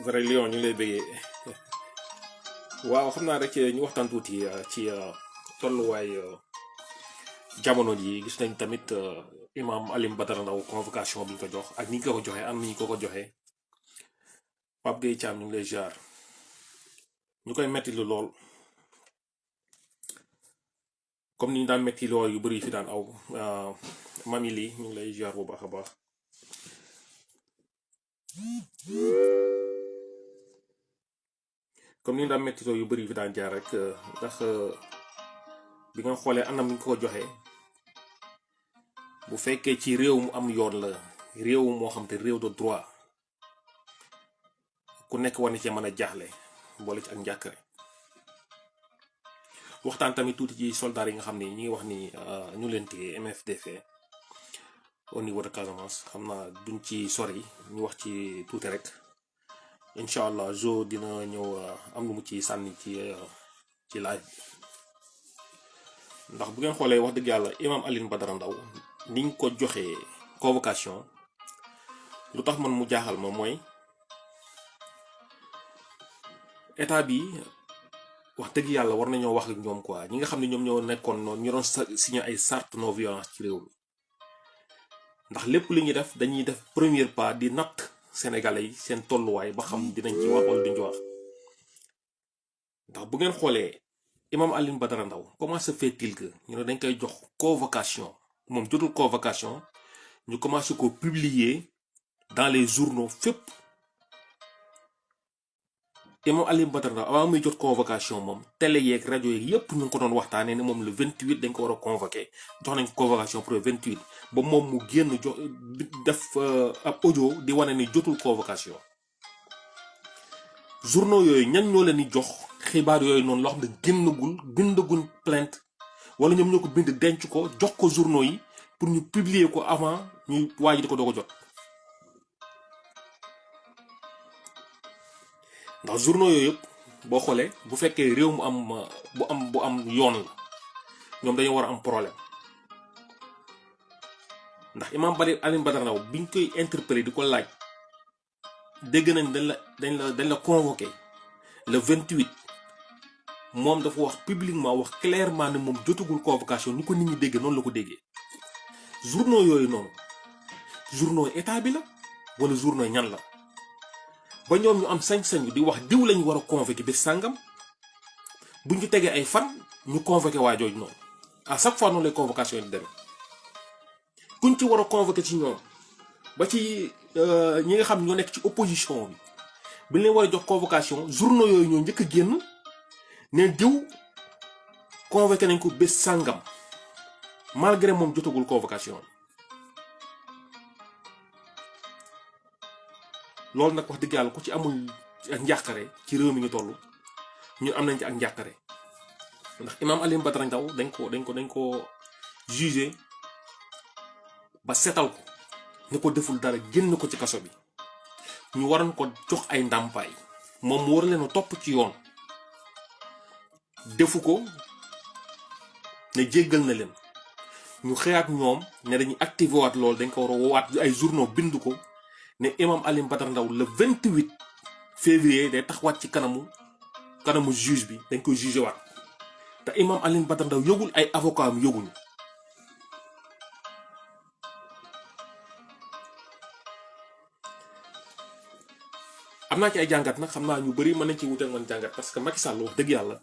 vrai Lion ñu ngi lay bëggee waaw xam naa rek ñu waxtaan tuuti ci tolluwaay jamono ji gis nañ tamit imam Alioune Badara Ndao convocation bi ñu ko jox ak ni ñu ko joxe am ni ñu ko joxe Pape Gueye Thiam ñu ngi lay jaar ñu koy metti lu lool comme ni ñu daan metti lool yu bëri fi daan aw mami lii ñu ngi lay jaar bu baax a baax comme ni ñu daan metti lool yu bëri fi daan jaar rek ndax bi nga xoolee anam ñu ko joxe bu fekkee ci réew mu am yoon la réew moo xam te réew de droit ku nekk war na cee mën a jaaxle boole ci ak njàkkare waxtaan tamit tuuti ci soldats yi nga xam ni ñi ngi wax ni ñu leen téye MFDC au niveau de Casamance xam naa duñ ci sori ñu wax ci tuuti rek incha allah jo dina ñëw am lu mu ci sànni ci live ndax bu ngeen xoolee wax dëgg yàlla imam Alioune Badara Ndao niñ ko joxee convocation lu tax man mu jaaxal ma mooy état bi wax dëgg yàlla war nañoo wax ak ñoom quoi ñi nga xam ne ñoom ñoo nekkoon noonu ñu doon signé ay charte non violence ci réew mi ndax lépp li ñuy def dañuy def premier pas di natt sénégalais yi seen tolluwaay ba xam dinañ ci wax wala duñ ci wax ndax bu ngeen xoolee imam Alioune Badara Ndao comment se fait-il que ñu ne dañ koy jox convocation moom jotul convocation ñu commencé ko publier dans les journaux fépp imam Alioune Badara Ndao avant muy jot convocation moom télé yeeg rajo yeeg yépp ñu ngi ko doon waxtaanee ne moom le 28 dañ ko war a convoqué jox nañ convocation pour le 28 ba moom mu génn jox def ab audio di wane ni jotul convocation journaux yooyu ñan ñoo leen di jox xibaar yooyu noonu loo xam ne bindagul plainte wala ñoom ñoo ko bind denc ko jox ko journaux yi pour ñu publier ko avant ñuy waaj di ko doo ko jot ndax journaux yooyu yëpp boo xoolee bu fekkee réew mu am bu am yoon la ñoom dañoo war a am problème ndax imam Alioune Badara Ndao biñ koy interpellé di ko laaj dégg nañ dañ la convoqué le 28 moom dafa wax publiquement wax clairement ne moom jotagul convocation ni ko nit ñi dégg noonu la ko déggee journaux yooyu noonu journaux état bi la wala journaux ñan la ba ñoom ñu am sañ-sañu di wax diw lañu war a convoqué bés sàngam buñ ci tegee ay fan ñu convoqué waa jooju noonu à chaque fois noonu lay convocation yi demee kuñ ci war a convoqué ci ñoom ba ci ñi nga xam ñoo nekk ci opposition bi leen war a jox convocation journaux yooyu ñoo njëkk a génn ne diw convoqué nañ ko bés sàngam malgré moom jotagul convocation loolu nag wax dëgg yàlla ku ci amul ak njàqare ci réew mi ñu toll ñun am nañ ci ak njàqare ndax imam Alioune Badara Ndao dañ ko jugé ba setal ko ne ko deful dara génn ko ci kaso bi ñu waroon ko jox ay ndàmpaay moom mu war leen a topp ci yoon defu ko ne jéggal na leen ñu xëyaat ñoom ne dañuy activé waat loolu dañ ko war a woowaat ay journaux bind ko ne imam Alioune Badara Ndao le 28 février day taxawaat ci kanamu juge bi dañ koy jugé waat te imam Alioune Badara Ndao yëgul ay avocat am yëguñu am naa ci ay jàngat nag xam naa ñu bëri mën nañ ci wutal man jàngat parce que Macky Sall wax dëgg yàlla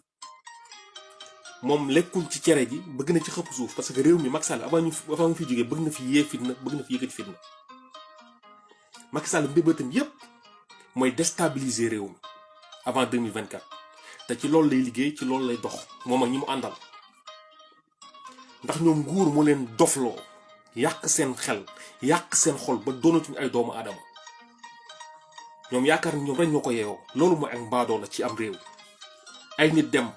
moom lekkul ci cere ji bëgg na ci xëpp suuf parce que réew mi Macky Sall avant mu fi jógee bëgg na fi yee fitna bëgg na fi yëkkati fitna Macky Sall mbébétam yépp mooy déstabiliser réew mi avant 2024 te ci loolu lay liggéey ci loolu lay dox moom ak ñi mu àndal ndax ñoom nguur moo leen dofloo yàq seen xel yàq seen xol ba doonatuñu ay doomu aadama ñoom yaakaar ni ñoom rek ñoo ko yeewoo loolu mooy ak mbaadoo la ci am réew ay nit dem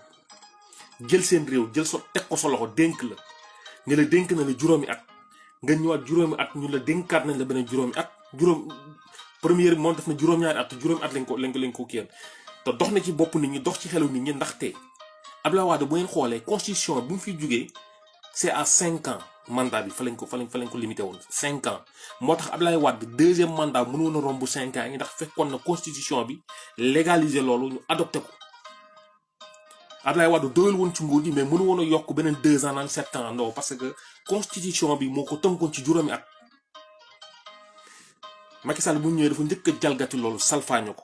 jël seen réew jël so teg ko sa loxo dénk la ne la dénk na la juróomi at nga ñëwaat juróomi at ñu la dénkaat nañ la beneen juróomi at première moom def na juróom-ñaari at juróomi at lañ ko kiyal te dox na ci bopp nit ñi dox ci xelu nit ñi ndaxte Abdoulaye Wade bu ngeen xoolee constitution bu mu fiy jugee c'est à 5 ans mandat bi fa lañ ko limité woon 5 ans moo tax Ablaye Wade deuxième mandat mënoon a romb 5 ans yi ndax fekkoon na constitution bi légaliser loolu ñu adopté ko Ablaye Wade doyul woon ci nguur gi mais mënu woon a yokk beneen 2 ans naan 7 ans non parce que constitution bi moo ko tënkoon ci juróomi at Macky Sall bu ñëwee dafa njëkk a jalgati loolu salfaañu ko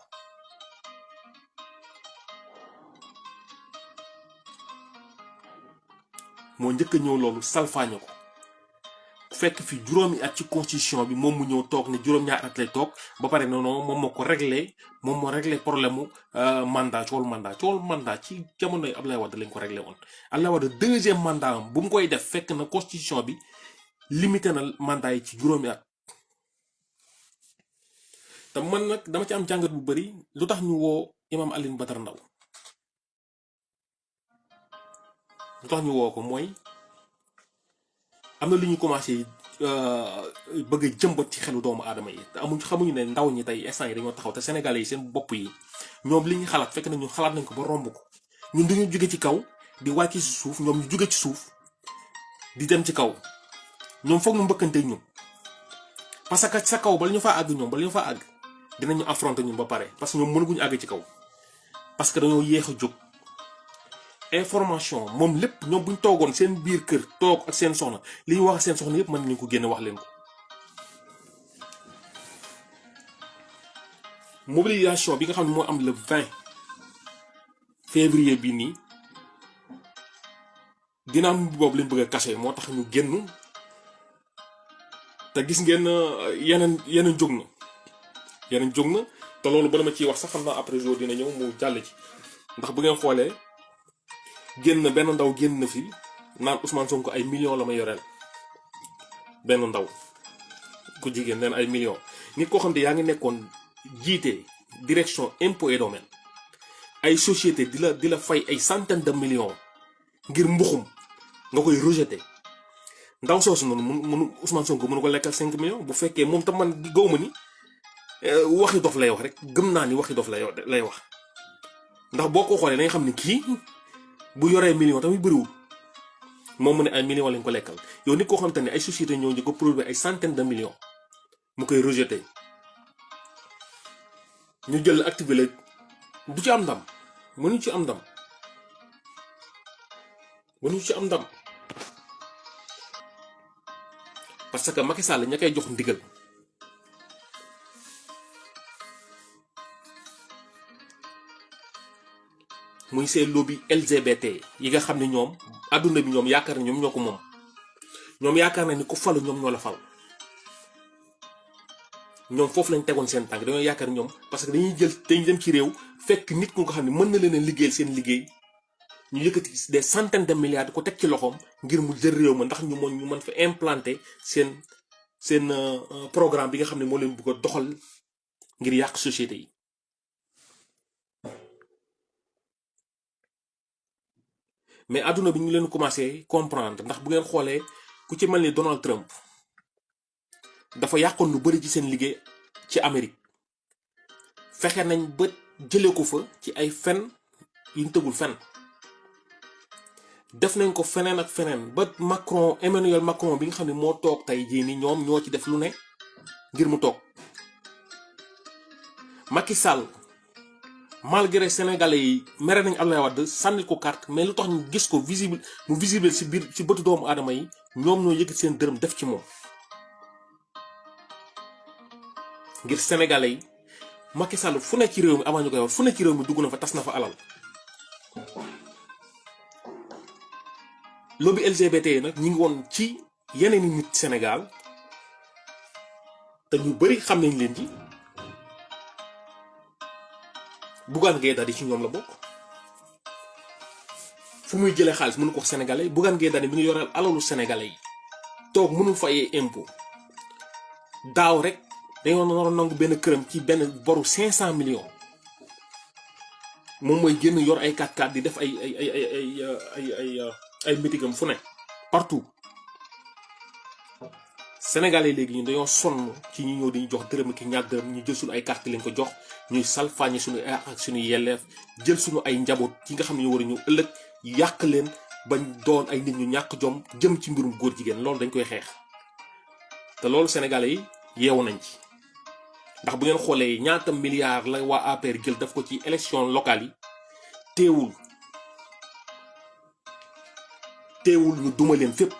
moo njëkk a ñëw loolu salfaañu ko fekk fi juróomi at ci constitution bi moom mu ñëw toog ne juróom-ñaar at lay toog ba pare noonu moom moo ko réglé moom moo réglé problème mu coowal mandat ci jamonoy Ablaye Wade lañ ko réglé woon. Ablaye Wade deuxième mandat am bu mu koy def fekk na constitution bi limité na mandat yi ci juróomi at te man nag dama ci am jàngat bu bëri lu tax ñu woo Imam Alioune Badara Ndao lu tax ñu woo ko mooy. am na lu ñu commencé bëgg a jëmbat ci xelu doomu aadama yi te xamuñu ne ndaw ñi tey instant yi dañoo taxaw te sénégalais yi seen bopp yi ñoom li ñu xalaat fekk na ñun xalaat nañ ko ba romb ko ñun dañu jóge ci kaw di wàcc ci suuf ñoom ñu jóge ci suuf di dem ci kaw ñoom foog ñu mbëkkante ñun parce que sa kaw bala ñu faa àgg ñoom bala ñu faa àgg dinañu affronter ñun ba pare parce que ñoom mënaguñu àgg ci kaw parce que dañoo yéex a jóg information moom lépp ñoom buñ toogoon seen biir kër toog ak seen soxna li ñu wax ak seen soxna yëpp mën nañu ko génne wax leen ko mobilisation bi nga xam ne moo am le 20 février bi nii dina am boobu lañ bëgg a caché moo tax ñu génn te gis ngeen yeneen jóg na te loolu bala ma ciy wax sax xam naa après jour dina ñëw mu jàll ci ndax bu ngeen xoolee génn benn ndaw génn na fi naan Ousmane Sonko ay millions la ma yoreel benn ndaw ku jigéen neen ay millions nit koo xam ne yaa ngi nekkoon jiite direction impôt et domaine ay société di la fay ay centaines de millions ngir mbuxum nga koy rejeté ndaw soosu noonu mënu Ousmane Sonko mënu ko lekkal 5 millions bu fekkee moom tam man gaw ma ni waxi dof lay wax rek gëm naa ni waxi dof lay wax ndax boo ko xoolee da nga xam ni kii bu yoree million tamit bëriwul moom mu ne ay millions lañ ko lekkal yow nit koo xam te ne ay société ñoo ñu ko produire ay centaines de millions mu koy rejeté ñu jël activé la du ci am ndam mënuñu ci am ndam parce que Macky Sall ña koy jox ndigal muy ces lobby LGBT yi nga xam ne ñoom adduna bi ñoom yaakaar na ñoom ñoo ko moom ñoom yaakaar na ni ku falu ñoom ñoo la fal ñoom foofu lañ tegoon seen tànk dañoo yaakaar ñoom parce que dañuy dem ci réew fekk nit ku nga xam ne mën na leen a liggéeyal seen liggéey ñu yëkkati des centaines de milliards di ko teg ci loxoom ngir mu jël réew ma ndax ñu mën fa implanter seen programme bi nga xam ne moo leen bëgg a doxal ngir yàq société yi. mais adduna bi ñu leen commencé comprendre ndax bu ngeen xoolee ku ci mel ni Donald Trump dafa yàqoon lu bari ci seen liggéey ci Amérique fexe nañ ba jëlee ko fa ci ay fen yu ñu tëgul fen def nañ ko feneen ak feneen ba Emmanuel Macron bi nga xam ne moo toog tey jii ni ñoom ñoo ci def lu ne ngir mu toog Macky Sall malgré sénégalais yi mere nañ Abdoulaye Wade sànni ko carte mais lu tax ñu gis ko visible ci biir ci bëtu doomu aadama yi ñoom ñoo yëkkati seen dërëm def ci moom ngir sénégalais yi Macky Sall fu ne ci réew mi avant ñu koy wax fu ne ci réew mi dugg na fa tas na fa alal lobby LGBT yi nag ñi ngi woon ci yeneen i nit Sénégal te ñu bari xam nañ leen ci Bougane Gueye Dany ci ñoom la bokk fu muy jëlee xaalis mënu ko wax sénégalais Bougane Gueye Dany mi ngi yoreel alalu sénégalais yi toog mënul fayee impôt daaw rek dañoo naroon nangu benn këram ci benn boru 500 millions moom mooy génn yor ay 4x4 di def ay mitigam fu ne partout sénégalais léegi ñun dañoo sonn ci ñi ñëw di ñu jox dërëm ki ñaar dërëm ñu jël suñu ay carte lañ ko jox ñuy salfaañe suñu ak suñu yelleef jël suñu ay njaboot yi nga xam ne ñu war a ñëw ëllëg yàq leen bañ doon ay nit ñu ñàkk jom jëm ci mbirum góor jigéen. loolu dañ koy xeex te loolu sénégalais yi yeewu nañ ci. ndax bu ngeen xoolee ñaata milliards la waa APR jël daf ko ci élection locale yi teewul ñu duma leen fépp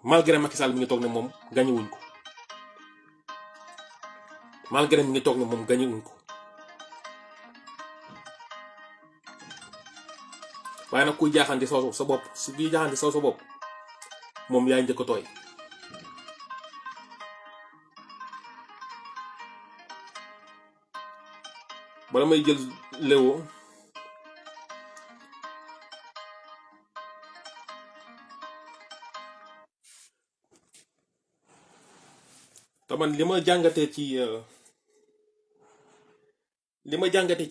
malgré Macky Sall mi ngi toog ne moom gañewuñ ko malgré mi ngi toog ne moom gañewuñ ko waaye nag kuy jaaxaan di soosu sa bopp su kuy jaaxaan di soosu sa bopp moom yaay njëkk a tooy. bala may jël léwo te man li ma jàngatee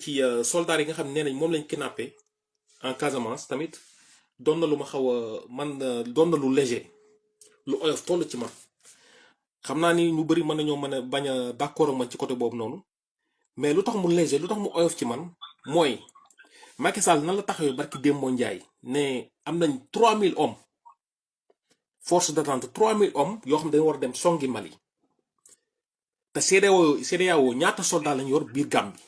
ci soldats yi nga xam ne nee nañ moom lañ kidnappé en Casamance tamit doon na lu ma xaw a man doon na lu léger lu oyof toll ci man. xam naa ni ñu bëri mën nañoo mën a bañ a d'accord ak man ci côté boobu noonu mais lu tax mu léger lu tax mu oyof ci man mooy Macky Sall nan la taxawee barki Demba Ndiaye ne am nañ 3000 hommes force d'attente 3000 hommes yoo xam ne dañu war a dem songi Mali te CEDEAO ñaata soldats lañ yor biir Gambie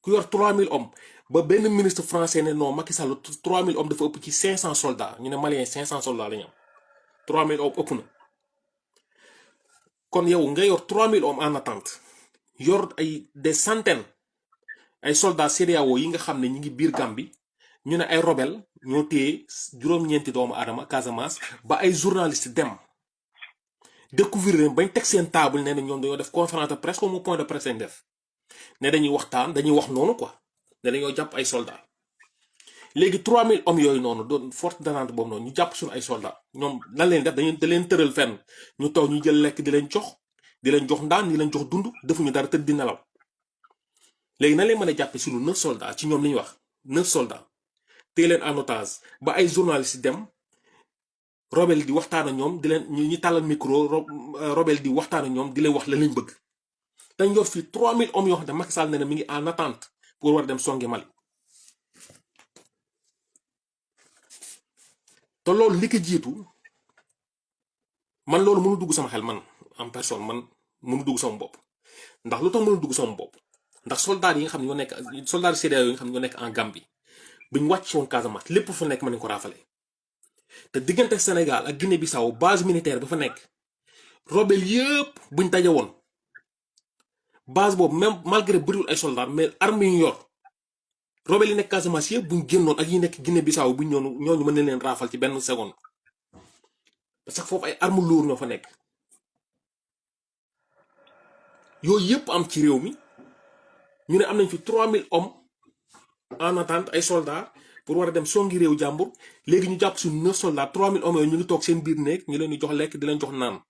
ku yor 3000 hommes ba benn ministre français ne non Macky Sall 3000 hommes dafa ëpp ci 500 soldats ñu ne Maliens 500 soldats la ñu am 3000 hommes ëpp na kon yow nga yor 3000 hommes en attente yor ay des centaines ay soldats CEDEAO yi nga xam ne ñi ngi biir Gambie ñu ne ay rebelle ñoo téye juróom-ñeenti doomu aadama Casamance ba ay journalistes dem découvrir leen bañ teg seen table nee na ñoom dañoo def conférence de presse comme point de presse lañ def ne dañuy waxtaan dañuy wax noonu quoi ne dañoo jàpp ay soldats léegi 3000 hommes yooyu noonu doon force d'attente boobu noonu ñu jàpp suñu ay soldats ñoom lan leen def da leen tëral fenn ñu toog ñu jël lekk di leen jox ndaan di leen jox dund defuñu dara tëdd di nelaw léegi nan leen mën a jàppe suñu 9 soldats ci ñoom li ñu wax 9 soldats téye leen en otage ba ay journalistes dem rebelle di waxtaan ak ñoom di leen ñu tàllal micro rebelle di waxtaan ak ñoom di leen wax la lañ bëgg dañ yor fii 3000 hommes yoo xam ne Macky Sall ne mi ngi en attente pour war a dem songi Mali te loolu li ko jiitu man loolu mënu dugg sama xel man en personne man mënu dugg sama bopp ndax lu tax mënu dugg sama bopp ndax soldats yi nga xam ne ñoo nekk soldats CEDEAO yi nga xam ne ñoo nekk en Gambie bi ñu wàcc woon Casamance lépp fa nekk mën nañu ko raafale te diggante Sénégal ak Guinée Bissau base militaire ba fa nekk rebelle yëpp buñ daje woon base boobu même malgré bëriwul ay soldats mais armes yi ñu yor rebelle yi nekk Casamance yëpp buñ génnoon ak yi nekk Guinée Bissau buñ ñooñu mën na leen raafal ci benn seconde parce que foofu ay armes lourdes ñoo fa nekk yooyu yëpp am ci réew mi ñu ne am nañ fi 3000 hommes en attente ay soldats pour war a dem songi réew jàmbur léegi ñu jàpp suñu 9 soldats 3000 hommes yooyu ñu ngi toog seen biir néeg ñu leen di jox lekk di leen jox naan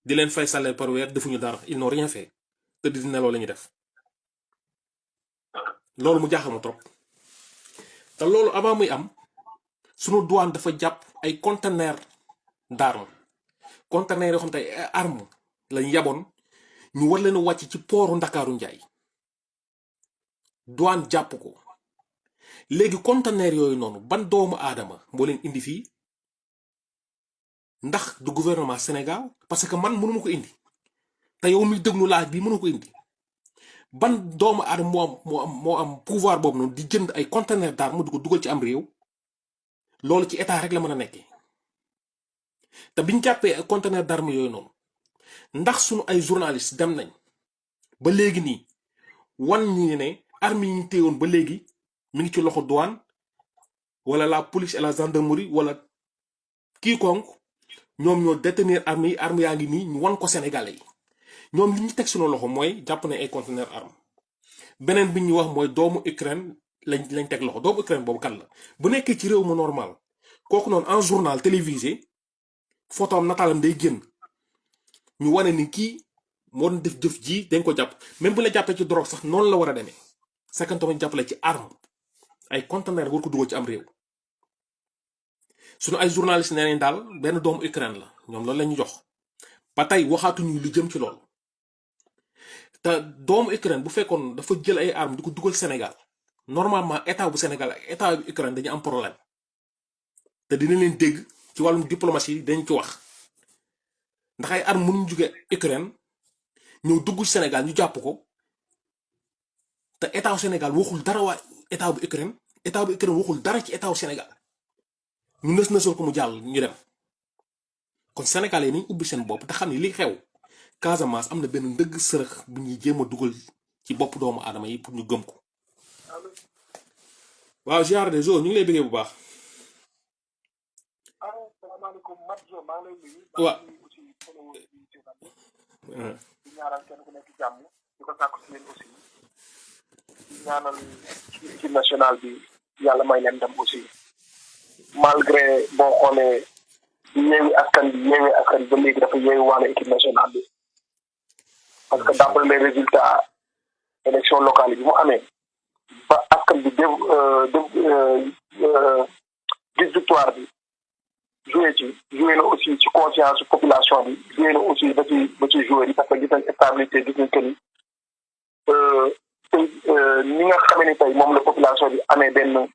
di leen fay salaire par weer defuñu dara ils n'ont rien fait te di nelaw la ñuy def loolu mu jaaxal ma trop te loolu avant muy am suñu douane dafa jàpp ay conteneurs d'armes conteneurs yoo xam te ay armes lañ yaboon ñu war leen a wàcc ci pooru Ndakaaru Njaay douane jàpp ko léegi conteneurs yooyu noonu ban doomu aadama moo leen indi fii ndax du gouvernement Sénégal parce que man mënuma ko indi te yow mi déglu laaj bi mënu ko indi ban doomu aadama moo am pouvoir boobu noonu di jënd ay conteneurs d'armes di ko dugal ci am réew loolu ci état rek la mën a nekkee te biñ jàppee ay conteneurs d'armes yooyu noonu ndax suñu ay journalistes dem nañ ba léegi nii wan ñu ne armes yi ñu téyewoon ba léegi mi ngi ci loxo douane wala la police et la gendarmerie wala quiconque ñoom ñoo détenir armes yaa ngi nii ñu wan ko Sénégalais yi ñoom li ñu teg suñu loxo mooy jàpp ne ay conteneurs armes beneen bi ñu wax mooy doomu Ukraine lañ teg loxo doomu Ukraine boobu kan la bu nekkee ci réew mu normal kooku noonu en journal télévisé photo am nataalam day génn ñu wane ni kii moo doon def jëf ji dañ ko jàpp même bu la jàppee ci drogue sax noonu la war a demee sakantama jàppale ci arme ay conteneurs war ko dugal ci am réew suñu ay journalistes nee nañ daal benn doomu Ukraine la ñoom loolu la ñu jox ba tey waxaatuñu lu jëm ci loolu te doomu Ukraine bu fekkoon dafa jël ay armes di ko dugal Sénégal normalement état bu Sénégal ak état bu Ukraine dañu am problème te dina leen dégg ci wàllum diplomatie dañ ci wax ndax ay armes mënuñ jóge Ukraine ñëw dugg Sénégal ñu jàpp ko te état Sénégal waxul dara waa état bu Ukraine waxul dara ci état Sénégal ñu nësal ko mu jàll ñu dem kon Sénégalais yi nañ ubbi seen bopp te xam ne li xew Casamance am na benn ndëgg sërëx bu ñuy jéem a dugal ci bopp doomu aadama yi pour ñu gëm ko. waaw ziar de zo ñu ngi lay bëggee bu baax. salaamaaleykum Mathieu maa ngi lay nuyu. waaw. di ñaanal kenn ku nekk jàmm di ko sàkku si yéen aussi di ñaanal ci équipe nationale bi yàlla may leen dem aussi malgré boo xoolee yeewi askan bi ba léegi dafa yeewi waale équipe nationale bi parce que d'après les résultats élection locale yi bi mu amee ba askan bi gis victoire bi joué na aussi ci conscience population bi joué na aussi ba ci joueur yi parce que gis nañ stabilité gis nañ que ni ni nga xamee ni tey moom la population bi amee benn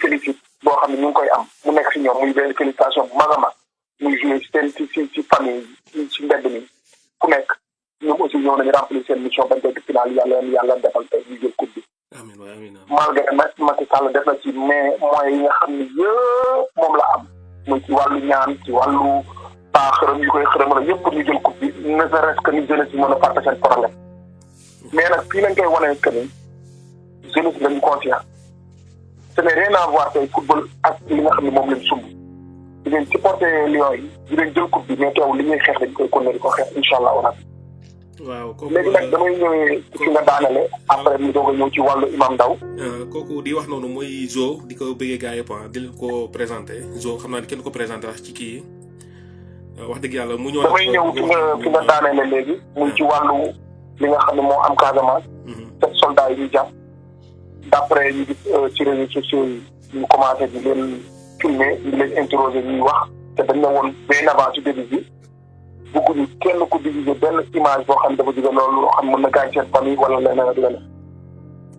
félicite boo xam ne ñu ngi koy am mu nekk si ñoom muy benn félicitation bu mag a mag muy joué ci famille ci mbedd mi ku nekk ñoom aussi ñëw nañu remplir seen mission bañ koy final yàlla defal tey ñu jël coupe bi. amiin waay amiin malgré nag Macky Sall def na ci mais moyens yi nga xam ne yëpp moom la am muy ci wàllu ñaan ci wàllu xërëm yu koy xërëm la yëpp pour ñu jël coupe bi ne serait-ce que ni jeunesse bi mën a partager seen problème mais nag fii lañ koy wane que ni jeunesse bi lañu conscient ce n'est rien à voir tey football ak li nga xam ne moom lañ sumb di leen supporter Lions yi di leen jël coupe bi mais teew li ñuy xeex dañ koy continuer di ko xeex incha allah wala. waaw kooku léegi nag damay ñëwee ci nga daanale après ñu doog a ñëw ci wàllu Imam Ndao. kooku di wax noonu mooy Zo di ko bëggee gars yëpp di leen ko présenté Zo xam naa ne kenn ko présenté wax ci kii wax dëgg yàlla mu ñëw. damay ñëw fi nga daanale léegi muy ci wàllu li nga xam ne moo am Casamance. sept soldats yi ñu jàpp d'après ñu gis ci réseaux sociaux yi ñu commencé di leen filmer di leen interroger ñuy wax te dañ ne woon bien avant ci début bi. bëgguñu kenn ku diviser benn image boo xam ne dafa jóge loolu loo xam mën na gaañ seen famille wala leneen ak leneen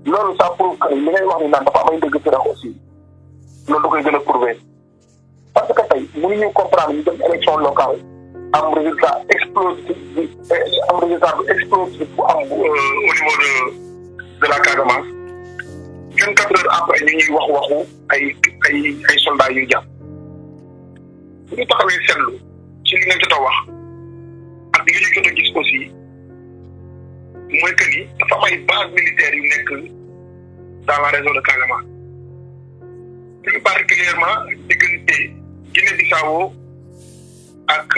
loolu ça prouve que li ngay wax ni naan dafa am ay dëgg sërëx aussi loolu da koy gën a prouver parce que tey mënuñu comprendre ñu dem élection locale am résultat explosif bu am au niveau de la Casamance 24 heures après ñu ñuy waxu ay soldats yuy jàpp bu ñu taxawee seetlu ci li nga jot a wax ak li ñu jot a gis aussi mooy que ni dafa am ay base militaire yu nekk dans la région de Casamance plus particulièrement diggante Guinée-Bissau ak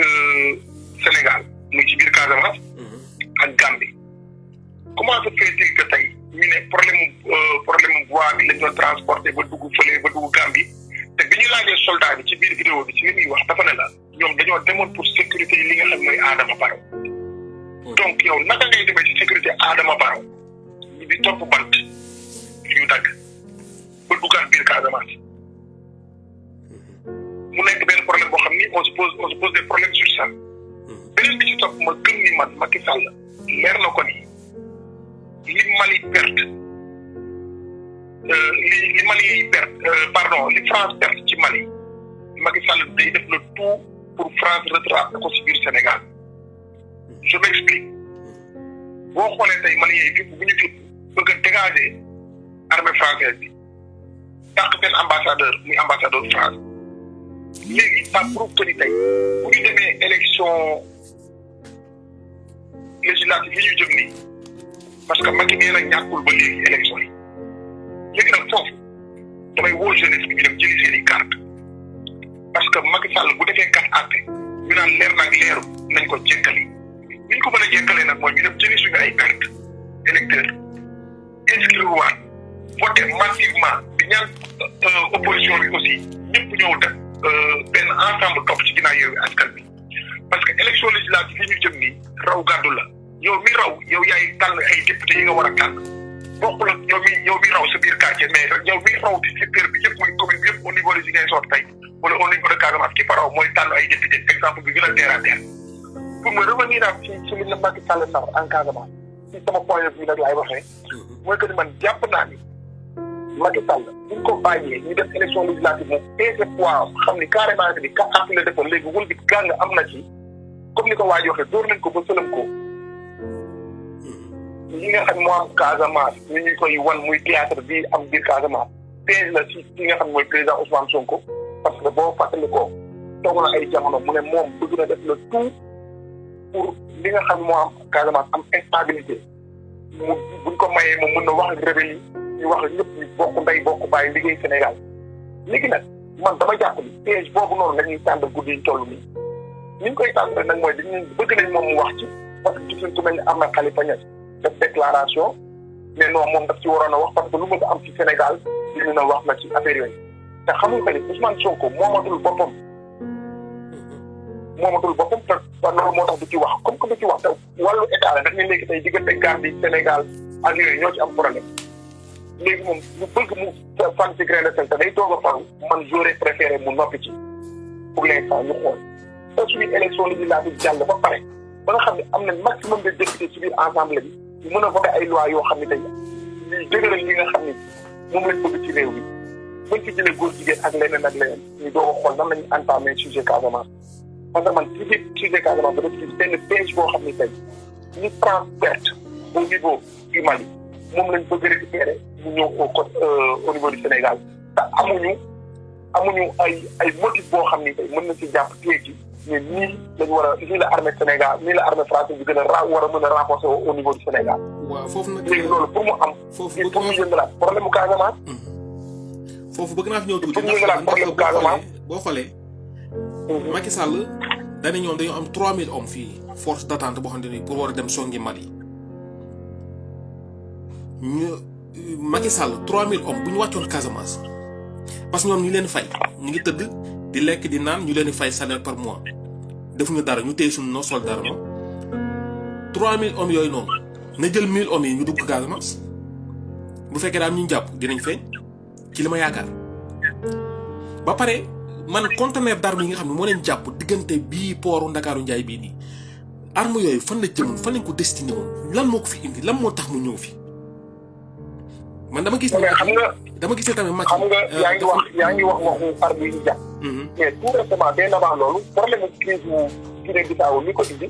Sénégal muy ci biir Casamance ak Gambie comment se fait-il que tey ñu ne problème voie bi lañ doon transporté ba dugg fële ba dugg Gambie te bi ñu laajee soldat bi ci biir vidéo bi ci li muy wax dafa ne la ñoom dañoo demoon pour sécurité yi li nga xam mooy Adama Barrow donc yow naka ngay demee ci sécurité Adama Barrow di topp bant yu dagg ba duggaat biir Casamance mu nekk benn problème boo xam ni on se pose des problèmes sur ça beneen bi ci topp ma gëm ni man Macky Sall leer na ko ni li Mali perte li Mali perte li France perte ci Mali Macky Sall day def le tout pour France retracer ko ci biir Sénégal je m'explique boo xoolee tey Mali yi fépp bu ñu fépp bëgg a dégager armée française bi dàq benn ambassadeur muy ambassadeur France léegi ça prouve que ni tey bu ñu demee élection législative yi ñu jëm nii parce que Macky nee na ñàkkul ba léegi élection yi léegi nag foofu damay woo jeunesse bi ñu dem jëli seen i carte parce que Macky Sall bu defee carte àtte ñu naan leer nag leeru nañ ko jékkali ni ñu ko mën a jékkalee nag mooy ñu dem jëli suñu ay carte électeur inscrire waat voté massivement di ñaan opposition bi aussi ñëpp ñëw def benn ensemble topp ci ginnaaw Yewwi Askan Wi parce que élection législative yi ñu jëm nii raw gàddu la yow mi raw yow yaay tànn ay député yi nga war a tànn bokkul ak yow mi raw sa biir quartier mais yow mi raw ci secteur bi yëpp muy commune bi yëpp au niveau de Ziguinchor tey wala au niveau de Casamance ki fa raw mooy tànn ay député exemple bi gën a terre à terre pour me revenir ak ci li la Macky Sall sax en Casamance ci sama point de vue nag laay waxee mooy que ni man jàpp naa ni Macky Sall buñ ko bàyyee ñu def élection législative moom peese poids xam ni carrément que ni 4 ans la defoon léegi wul bi gàng am na ci comme ni ko waa ji waxee dóor nañ ko ba sëlëm ko li nga xam moo am Casamance ñu ñu koy wan muy théâtre bi am biir Casamance peese la ci ki nga xam mooy président Ousmane Sonko parce que boo fàttali ko toog na ay jamono mu ne moom bëgg na def le tout pour li nga xam moo am Casamance am instabilité mu buñ ko mayee moom mën na wax ak rebelle yi ñu wax ak ñëpp ñu bokk ndey bokk bàyyi liggéey Sénégal léegi nag man dama jàpp ni piège boobu noonu la ñuy tànn guddi yi toll nii ni ñu koy tànn nag mooy dañuy bëgg nañ moom mu wax ci parce que gis nañ ku mel ni Ahmed Khalifa Niass def déclaration mais non moom daf ci waroon a wax parce que lu mën a am ci Sénégal dina na wax na ci affaire yooyu te xamul que ni Ousmane Sonko moomatul boppam te loolu moo tax du ci wax comme que du ci wax te wàllu état la dañuy léegi tey diggante Gambie Sénégal ak yooyu ñoo ci am problème léegi moom bu bëgg mu fan ci grain de sel te day doog a faru man j'aurais préféré mu noppi ci pour l'instant ñu xool te suñu élection législative jàll ba pare ba nga xam ne am na maximum de députés ci biir assemblée bi ñu mën a voter ay lois yoo xam ne tey ñuy dëgëral li nga xam ne moom lañ bëgg ci réew mi buñ ci jëlee góor jigéen ak leneen ñu doog a xool nan lañu entamé sujet Casamance parce que man ci biir sujet Casamance dafa gis benn piège boo xam ne tey ñu prend perte au niveau du Mali moom lañ bëgg récupérer mu ñëw au niveau du Sénégal te amuñu ay motif boo xam ni tey mën na ci jàpp téye ci mais nii lañ war a nii la armée Sénégal nii la armée française bi gën a war a mën a renforcer au niveau du Sénégal. waaw foofu nag léegi loolu pour mu am. foofu il faut ñu yëngalaat problème mu Casamance. foofu bëgg naa fi ñëw tuuti. pour ñu yëngalaat problème mu Casamance boo xoolee. Macky Sall dañu ñoom dañoo am 3000 hommes fii force d'attente boo xam ne nii pour war a dem songi Mali ñu Macky Sall 3000 hommes bu ñu wàccoon Casamance parce que ñoom ñu leen fay ñu ngi tëdd di lekk di naan ñu leen di fay salaire par mois defuñu dara ñu téye suñu no sol dara no 3000 hommes yooyu noonu na jël 1000 hommes yi ñu dugg Casamance bu fekkee daal ñu jàpp dinañ feeñ ci li ma yaakaar ba pare man conteneur d'armes yi nga xam ne moo leen jàpp diggante bii pooru Ndakaaru Njaay bii nii armes yooyu fan la jëmoon fan lañ ko destiné woon lan moo ko fi indi lan moo tax mu ñëw fi man dama gis. mais xam nga dama gisee tamit Macky. xam nga yaa ngi wax waxu armes yi ñu jàpp. mais tout récemment bien avant loolu problème mu crise bu Guinée-Bissau li ko indi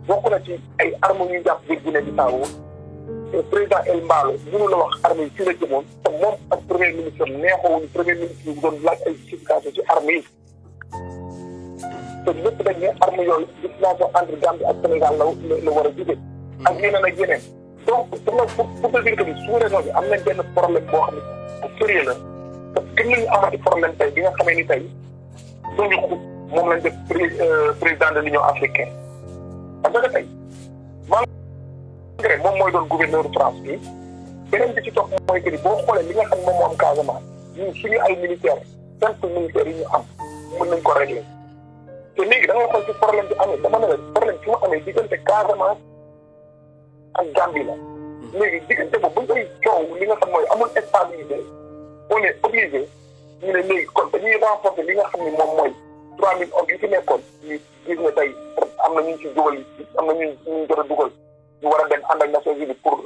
bokk na ci ay armes yu ñu jàpp biir Guinée-Bissau te président El Mballo mënu la wax armes yi fii la jëmoon te moom ak premier ministre neexoowuñu premier ministre bi doon laaj ay justification ci armes yi te lépp dañ ne armes yooyu gis naa ko entre Gambie ak Sénégal la war a jóge ak yeneen ak yeneen donc pour te dire que ni sous-région bi am nañ benn problème boo xam ne sérieux la parce que gën nañu amati problème tey bi nga xamee ni tey suñu xut moom lañ def président de l'Union africaine parce que tey malgré moom mooy doon gouverneur France bi beneen bi ci topp mooy que ni boo xoolee li nga xam moom moo am Casamance ñun suñu ay militaires simple militaires yi ñu am mën nañ ko régler te léegi da ngay xool ci problème bi amee dama ne la problème fi mu amee diggante Casamance ak Gambie la léegi diggante boobu bu ñu koy coow li nga xam mooy amul stabilité on est obligé ñu ne léegi kon dañuy renforcer li nga xam ne moom mooy 3000 hommes yi fi nekkoon ñu gis ne tey am na ñu ci dugal am na ñu jot a dugal ñu war a dem ànd ak Nations Unies pour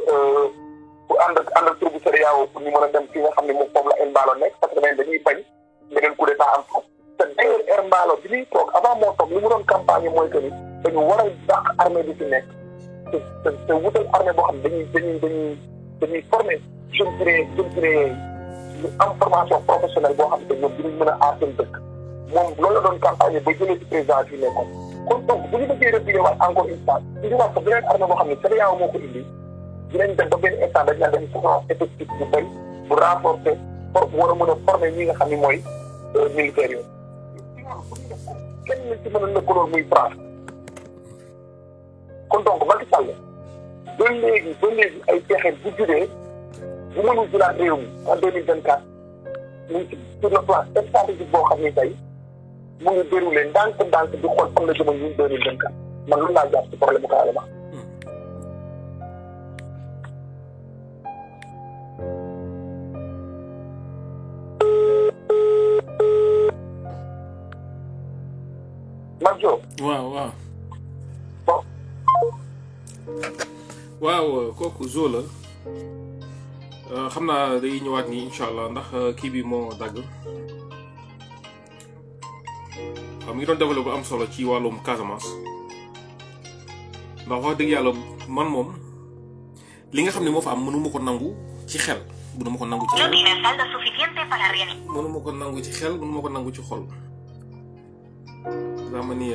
ànd ak troupe CEDEAO pour ñu mën a dem fi nga xam ne moom foofu la El Mballo nekk parce que dañuy bañ beneen coup d'état am foofu te d'ailleurs El Mballo bi ñuy toog avant moo toog li mu doon campagne mooy que ni dañu war a dàq armée bi fi nekk te wutal armée boo xam ne dañuy former jeunes Guinéens ñu am formation professionnelle boo xam ne ñoom dinañ mën a aar seen dëkk moom loolu la doon campagne ba jëlee ci président fi nekkoon kon donc bu ñu bëggee replier waat encore une fois indi waat ko beneen armée boo xam ne CEDEAO moo ko indi dinañ dem ba benn instant dañ naan dañu soxla effectif bu bëri bu renforcer war a mën a former ñi nga xam ne mooy militaires yooyu kenn lañ ci mën a lëkkaloon muy France kon donc Macky Sall ba léegi ay pexe bu jubee bu mënul jëlaat réew mi en 2024 mu ngi ci sur le plan stratégique boo xam ni tey mu ngi déroulé ndànk di xool fan la jëmal ñun 2024 man loolu laa jàpp ci problème bu Casamance. Majo. waaw kooku Zo la xam naa day ñëwaat nii incha allah ndax kii bi moo dagg. mi ngi doon développé am solo ci wàllum Casamance ndax wax dëgg yàlla man moom li nga xam ne moo fa am mënuma ko nangu ci xel. mënuma ko nangu ci xel mënuma ko nangu ci xel mënuma ko nangu ci xol. daa ma ni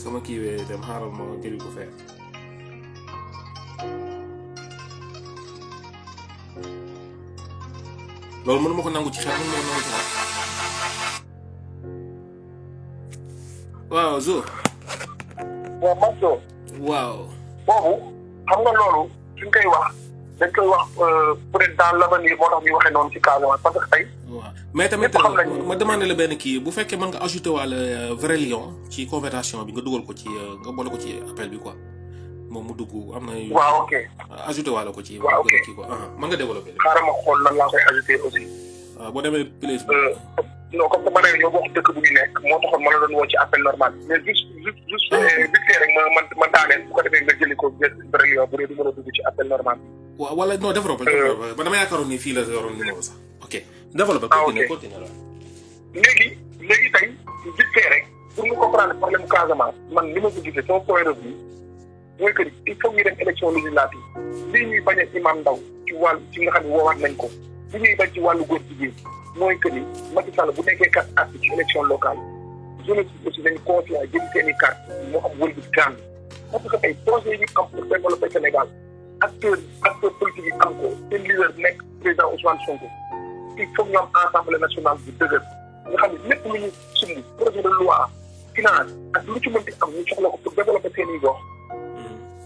sama kiiwee dem xaaral ma jëli ko fee. loolu mënuma ko nangu ci xel mënuma ko nangu ci xol. waaw Zo. waaw man Zo. waaw. boobu xam nga loolu suñ koy wax dañ koy wax peut-être dans l'avenir moo tax ñu waxee noonu ci Casamance parce que tey. waaw mais tamit ma demandé la benn kii bu fekkee mën nga ajouté waale vrai lion ci conversation bi nga dugal ko ci nga boole ko ci appel bi quoi moom mu dugg am na. waaw ok ajouté waale ko ci. waaw ok kii quoi mën nga développé. xaaral ma xool nan laa koy ajouté aussi. waaw boo demee place. non comme que ma ne ñoo bokk dëkk bu ñu nekk moo taxoon ma la doon woo ci appel normal mais juste vite rek ma daaneel bu ko defee nga jëli ko vrai lion bu dee du mën a dugg ci appel normal. waaw wala non développé. ba dama yaakaaroon ni fii la yoroon numéro sax ok. développé continue léegi tey vite rek pour nga comprendre problème Casamance man li ma ko gisee sama point de vue mooy que il faut ñu dem élection législative lii ñuy bañ a Imam Ndao ci wàllu ci nga xam ne woowaat nañ ko li ñuy bañ ci wàllu góor jigéen mooy que ni Macky Sall bu nekkee carte acte ci élection locale jeunesse bi aussi nañ confiance jël seen i carte moo xam wël bi gànd parce que tey projet yi am pour développer Sénégal acteur politique yi am ko seen leader nekk président Ousmane Sonko il faut ñu am assemblée nationale bu dëgër nga xam ne lépp lu ñu sumb projet de loi finance ak lu ci mënti am ñu soxla ko pour développer seen i gox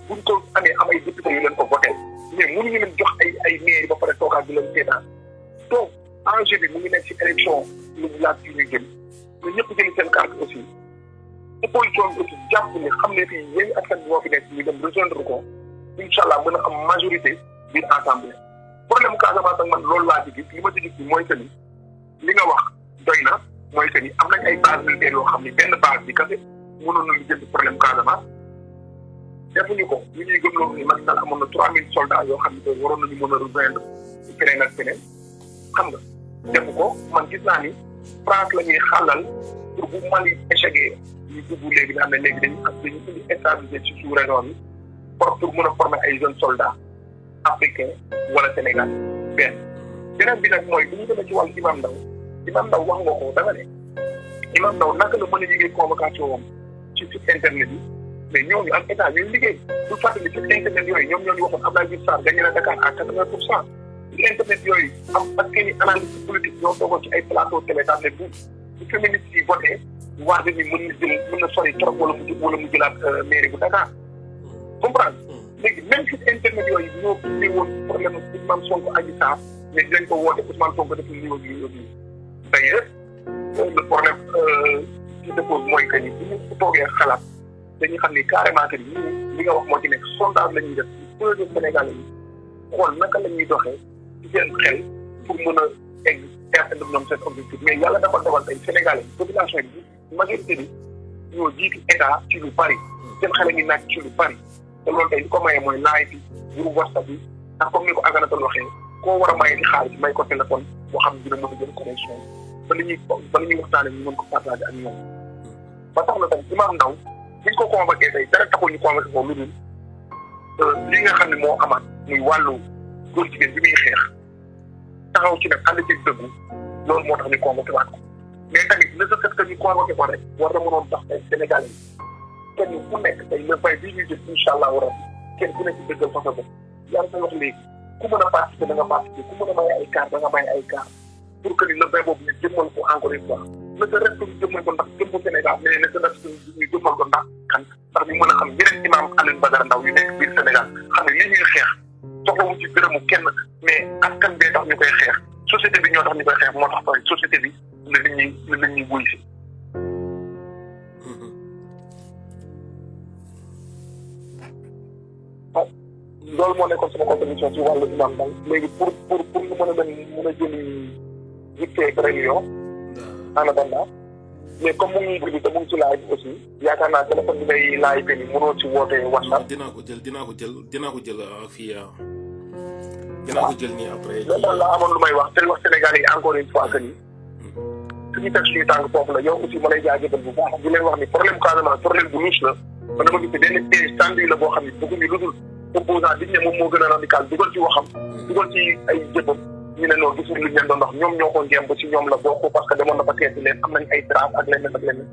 buñ ko amee am ay député yu leen ko voté mais mënuñu leen jox ay mairie ba pare toogaat di leen seetaan donc enjeu bi mu ngi nekk ci élection législative yu jëm mais ñëpp jëli seen carte aussi opposition bi aussi jàpp ne xam ne fii yéen askan bi moo fi nekk ñu dem rejoindre ko incha allah mën a am majorité biir assemblée problème Casamance ak man loolu laa ci gis li ma ci gis bi mooy que ni li nga wax doy na mooy que ni am nañ ay base militaire yoo xam ni benn base bi kese mënoon nañu jënd problème Casamance defuñu ko ñu ñuy gëm loolu ni Macky Sall amoon na 3000 soldats yoo xam ne waroon nañu mën a rejoindre feneen ak feneen xam nga defu ko man gis naa ni France la ñuy xàllal pour bu Mali échecgee ñu dugg léegi nga xam ne léegi dañu indi stabilité ci sous-région bi pour mën a former ay jeunes soldats africains wala Sénégal beneen bi nag mooy bu ñu demee ci wàllu Imam Ndao wax nga ko da nga ne Imam Ndao naka la mën a liggéey convocation am ci site internet yi mais ñooñu ak état ñooy liggéey bu fàttali site internet yooyu ñoom ñoo ñu waxoon Abdoulaye Diouf Sarr gagné na Dakar à 80%. internet yooyu am parce que ni analyse politique ñoo toogoon ci ay plateau télé daal ne bu féministes yi voté waa bi mën na sori trop wala mu jëlaat mairie bu Dakar comprendre léegi même si internet yooyu ñoo indi woon problème Ousmane Sonko Adji Sarr mais dinañ ko woote Ousmane Sonko dafa niveau bi d'ailleurs le problème qui se pose mooy que ni bu ñu toogee xalaat dañuy xam ni carrément que ni li nga wax moo ci nekk sondage la ñuy def ci Sénégalais yi xool naka la ñuy doxee ci seen xel pour mën a egg atteindre ñoom seen objectif mais yàlla dafa dogal tey Sénégalais yi population bi majorité bi ñoo jiitu état ci lu bari seen xel ngi naaj ci lu bari te loolu tey li ko maye mooy laaj bi groupe WhatsApp bi ak comme ni ko Akhenaton waxee koo war a maye ci xaalis may ko téléphone boo xam ne dina mën a jël connexion ba li ñuy waxtaanee ñu mën ko partager ak ñoom ba tax na tey Imam Ndao biñ ko convoqué tey dara taxul ñu convoqué ko lu dul li nga xam ne moo amaat muy wàllu góor jigéen bi muy xeex taxaw ci nag ànd ci dëggu loolu moo tax ñu convoqué waat ko mais tamit ne ce que ñu convoqué ko rek war na mënoon tax tey Sénégal yi kenn ku nekk tey le bay bii ñuy jël incha allah war a kenn ku nekk dëggal fa sa bopp yàlla say wax léegi ku mën a participer da nga participer ku mën a may ay carte da nga may ay carte pour que ni le bay boobu ñu jëmmal ko encore une fois ne se reste ñu jëmmal ko ndax jëmmu Sénégal mais ne se reste ñu jëmmal ko ndax kan ndax ñu mën a xam yeneen imam Alioune Badara Ndao yu nekk biir Sénégal xam ne li ñuy xeex soxlawuñ ci gërëmu kenn mais askan bee tax ñu koy xeex société bi ñoo tax ñu koy xeex moo tax tey société bi la nit ñi wuy si. loolu moo nekkoon sama contribution ci wàllu imam Ndao léegi pour ñu mën a jëli vite réunion en attendant mais comme mu ngi guddi te mu ngi ci live aussi yaakaar naa téléphone bi ngay live ni mënoo ci woote WhatsApp. dinaa ko jël fii dinaa ko jël nii après. loolu daal la amoon lu may wax te wax Sénégalais yi encore une fois que ni suñu teg suñu tànk foofu la yow aussi ma lay jaajëfal bu baax di leen wax ni problème Casamance problème bu louche la man dama gis benn piège tendu la boo xam ne bëgguñu lu dul opposant di ne moom moo gën a radical dugal ci waxam dugal ci ay jëfam ñu ne noonu gisuñu lu ñu leen doon wax ñoom ñoo ko ngem ba ci ñoom la bokk parce que demoon na ba teeti leen am nañ ay trace ak leneen ak leneen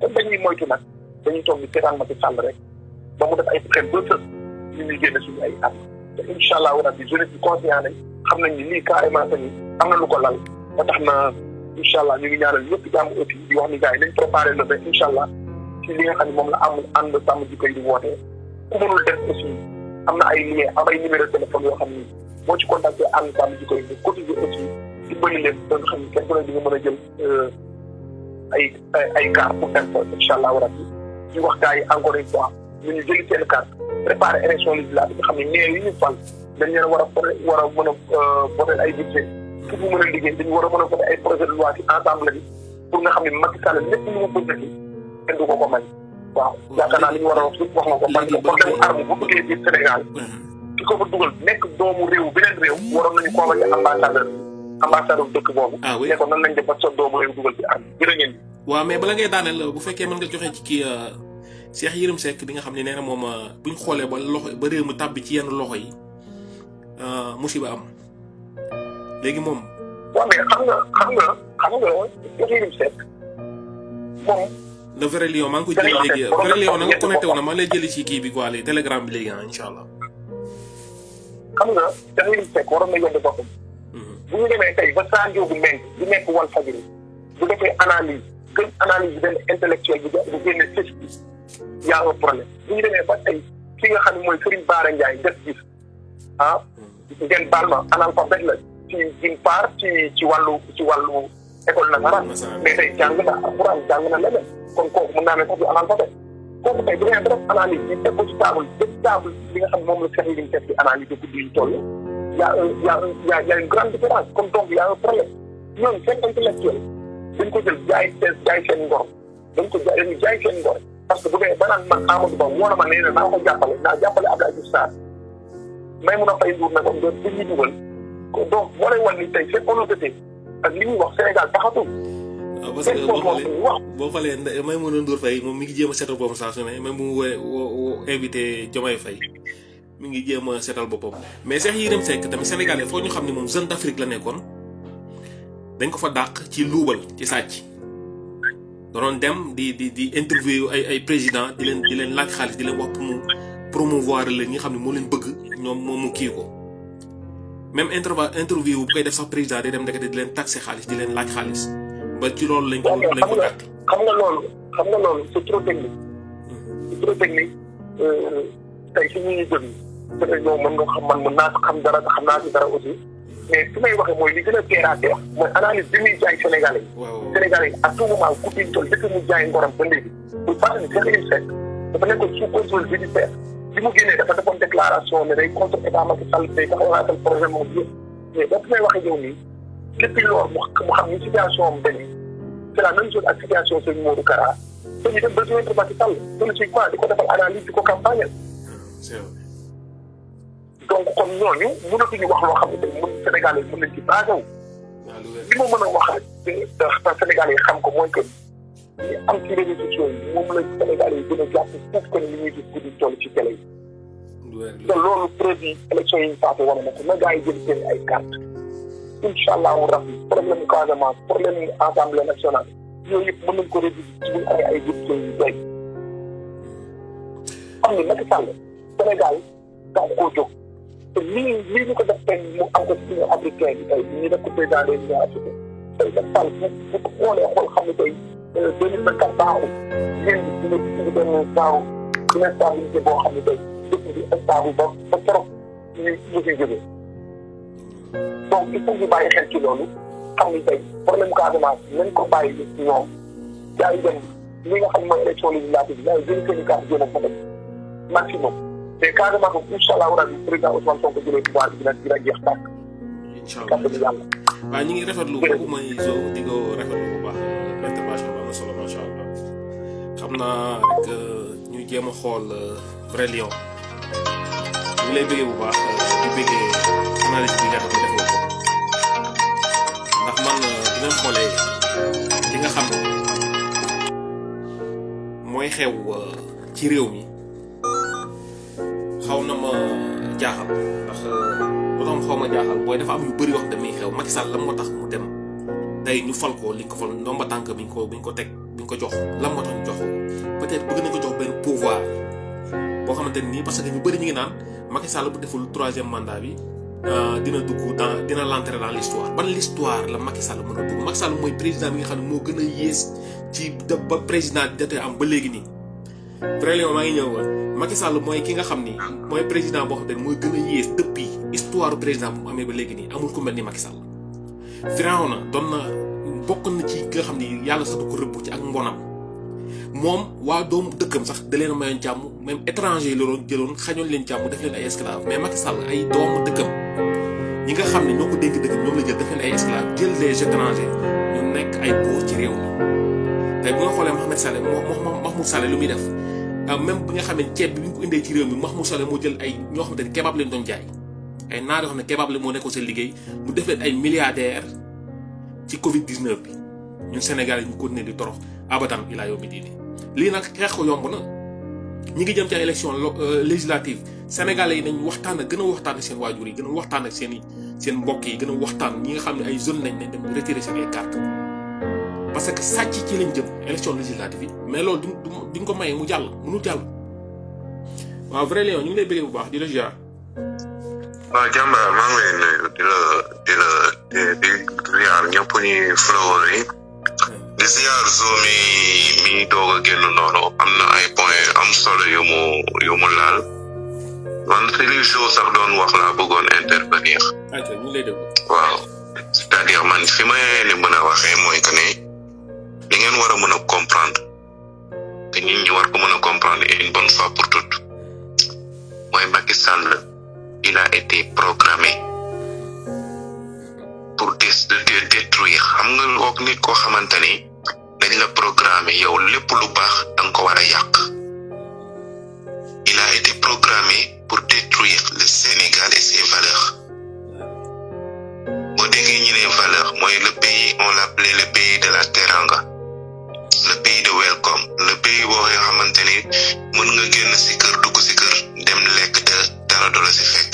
te dañuy moytu nag dañuy toog di seetaan Macky Sall rek ba mu def ay pexe ba sës ñu ñuy génne suñu ay at te incha allah rabbi jeunesse bi conscient nañ xam nañ ni lii carrément que ni am na lu ko lal ba tax na incha allah ñu ngi ñaanal ñëpp jàmm aussi di wax ni gars yi nañ préparé le ba incha allah ci li nga xam ne moom la amul ànd sàmm ji koy di wootee ku mënul def aussi am na ay lien am ay numéro téléphone yoo xam ni boo ci contacté ànd sàmm ji koy di cotiser aussi di bëri leen ba nga xam ni kenn ku ne di nga mën a jël ay carte pour dem ko incha allah rabbi di wax gars yi encore une fois ñu ñu jëli seen carte préparé élection législative nga xam ne maire yi ñu fal dañ leen war a mën a voter ay budget pour mu mën a liggéey dañu war a mën a voter ay projet de loi ci ensemble bi pour nga xam ne Macky Sall lépp lu mu bëgg ci kenn du ko may waaw yaakaar naa li ñu war a wax suuf wax nga ko parce que problème arme bu duggee biir Sénégal ki ko fa dugal nekk doomu réew beneen réew waroon nañu convoqué ambassadeur dëkk boobu ne ko nan lañ def ba sa doomu réew dugal ci arme jërë ngeen waaw mais bala ngay daaneel bu fekkee mën nga joxe ci kii Cheikh Yérim Seck bi nga xam ne nee na moom buñ xoolee ba loxo ba réew mi tàbbi ci yenn loxo yi musiba am léegi moom. waaw mais xam nga Cheikh Yérim Seck moom. le vrai lion maa ngi koy jël léegi vrai lion na nga connecté wu na maa lay jëli ci kii bi quoi léegi telegram bi léegi incha allah. xam nga Cheikh Yérim Seck waroon na yóbbu boppam. bu ñu demee tey ba Sa Ndiogou Mbengue di nekk Walfadjri bu defee analyse gën analyse bi benn intellectuel bi bu génne sëñ bi y a un problème bu ñu demee ba tey ki nga xam ne mooy Serigne Bara Ndiaye def gis ngeen baal ma analphabète la ci d'une part ci wàllu école nasaraan mais tey jàng na alxuraan jàng na leneen kon kooku mën naa ne sax du analphabète kooku tey bu ngeen def analyse bi teg ko ci table li nga xam ne moom la Cheikh Yérim Seck di analyse de guddi yi toll y a une grande différence comme donc y a un problème ñoom seen intellectuel dañ ko jël jaay seen ngor dañu jaay seen ngor parce que bu dee ba naan man Amadou Ba woo na ma nee na naa ko jàppale Abdoulaye Diouf Sarr may mun a fay nduur na ko nga bi ñu dugal donc moo lay wan ni tey seen honnêteté ak li ñuy wax Sénégal taxatul. parce que boo xoolee may mun a nduur fay moom mi ngi jéem a seetal boppam saa su ne même bu mu woo invité Diomaye Faye mi ngi jéem a seetal boppam mais Cheikh Yérim Seck tamit Sénégalais foo ñu xam ne moom Jeune d'Afrique la nekkoon dañ ko fa dàq ci luubal ci sàcc. doon dem di interview ay président di leen laaj xaalis di leen wax pour mu promouvoir leen ñi nga xam ne moo leen bëgg ñoom moom mu kii ko même interview bu koy def sax président day dem ndekete di leen taxé xaalis di leen laaj xaalis ba ci loolu lañ ko dàq. xam nga loolu c'est trop technique. c'est trop technique tey si ñuy jëm peut-être yow mën nga xam man mën naa xam dara xam naa ci dara aussi. mais fi may waxee mooy li gën a terre à terre mooy analyse bi muy jaay Sénégalais yi. Sénégalais yi à tout moment ku fi toll dëkk mu jaay ngoram ba léegi. bu fàttali Cheikh Yérim Seck dafa nekkoon sous contrôle judiciaire bi mu génnee dafa defoon déclaration ne day contre état Macky Sall day taxawaatal projet moom yëpp mais ba fi may waxee yow nii depuis loolu mu xam ni situation am dañuy c'est la même chose ak situation sëñ Modou Kara dañuy dem ba joindre Macky Sall dana ci quoi di ko defal analyse di ko campagne. donc kon ñooñu mënatuñu wax loo xam ne tey mën Sénégal yi mën nañ ci basé wu. li ma mën a wax rek te Sénégal yi xam ko mooy que li am ci réseaux sociaux yi moom la Sénégal yi gën a jàpp foofu que li ñuy gis guddi toll ci télé yi. te loolu prévu élection yi ñu passé wane na ko na gars yi jël seen ay carte incha allahu rabbi problème Casamance problème assemblée nationale yooyu yëpp mën nañ ko résoudre ci buñ amee ay députés yu doy. xam ni Macky Sall Sénégal tax koo jóg. te lii ñu ko def tey mu am ko ci Union africaine bi tey ñu def ko président des Unions africaines tey Macky Sall bu ko xoolee xool xam ne tey 2024 baaxul yéen dina benn genre instabilité boo xam ne tey dëkk bi instable ba trop ñu siy jógee donc il faut ñu bàyyi xel ci loolu xam ni tey problème Casamance nañ ko bàyyi ci ñoom yaa ngi dem li nga xam ne mooy élection législative bi daal jëli seen i carte jéem a fa dem maximum. mais Casamance moom incha allah rabi président Ousmane Sonko jëlee pouvoir bi dina jeex tàkk. incha allah waaw ñu ngi rafetlu boobu mooy zo di ko rafetlu bu baax intervention bi am na solo macha allah xam naa rek ñu jéem a xool vrai lion ñu lay bëggee bu baax di bëggee mooy xew ci réew mi xaw na ma jaaxal ndax lu tax xaw ma jaaxal booy dafa am yu bëri wax dañuy xew Macky Sall la moo tax mu dem tey ñu fal ko li ko fal ndomba tànk biñ ko teg biñ ko jox la moo tax ñu jox peut-être bëgg nañ ko jox benn pouvoir boo xamante nii parce que ñu bëri ñu ngi naan Macky Sall bu deful 3e mandat bi dina dugg dina l'entrer dans l'histoire ban l'histoire la Macky Sall mën a dugg Macky Sall mooy président bi nga xam ne moo gën a yées ci ba président jotee am ba léegi nii vraiment maa ngi ñëw Macky Sall mooy ki nga xam ni mooy président boo xam ne mooy gën a yées depuis histoire président bu mu amee ba léegi nii amul ku mel ni Macky Sall. Firawna doon na bokk na ci ki nga xam ni yàlla sax du ko rëbb ci ak mbonam moom waa doomu dëkkam sax da leen a mayoon jàmm même étranger yi la doon jëloon xañoon leen jàmm def leen ay esclave mais Macky Sall ay doomu dëkkam ñi nga xam ne ñoo ko dénk dëkkam ñoom la jël def leen ay esclave jël les étrangers ñu nekk ay buur ci réew mi tey bu nga xoolee Mohamed Saleh Mahmoud Saleh lu muy def même bi nga xam ne ceeb bi ñu ko indee ci réew mi Mahmoud Saleh moo jël ay ñoo xamante ni kebab leen doon jaay ay naar yoo xam ne kebab la moo nekkoon seen liggéey mu def leen ay milliardaires ci Covid 19 bi ñun Sénégal yi ñu continuer di torox abadan ilaa yow mi diini lii nag xeex ko yomb na ñi ngi jëm ci ay élection législative sénégalais yi nañ waxtaan ak gën a waxtaan ak seen waajur yi gën a waxtaan ak seen mbokk yi gën a waxtaan ñi nga xam ne ay jeunes nañ dem retirer seen ay carte parce que sàcc ci lañ jëm élection législative yi mais loolu duñ ko maye mu jàll mënul jàll waaw vrai Léon ñu ngi lay bëggee bu baax di la ziar. waaw jàmbaar maa ngi lay nuyu di ziar ñëpp ñuy follower yi di ziar Zoom mi doog a génn noonu am na ay point am solo yu mu laal man si li jour sax doon wax laa bëggoon intervenir. ñu lay déglu. waaw c'est-à-dire man fi ma ni mën a waxee mooy que ne li ngeen war a mën a comprendre te nit ñi war ko mën a comprendre une bonne fois pour toutes mooy Macky Sall il a été programmé pour détruire xam nga woog nit koo xamante ni dañ la programmé yow lépp lu baax danga ko war a yàq il a été programmé pour détruire le Sénégal et ses valeurs boo déggee ñu ne valeur mooy le pays on l'appelait le pays de la teranga le pays de welcome le pays boo xamante ni mën nga génn si kër dugg si kër dem lekk te dara do la si fekk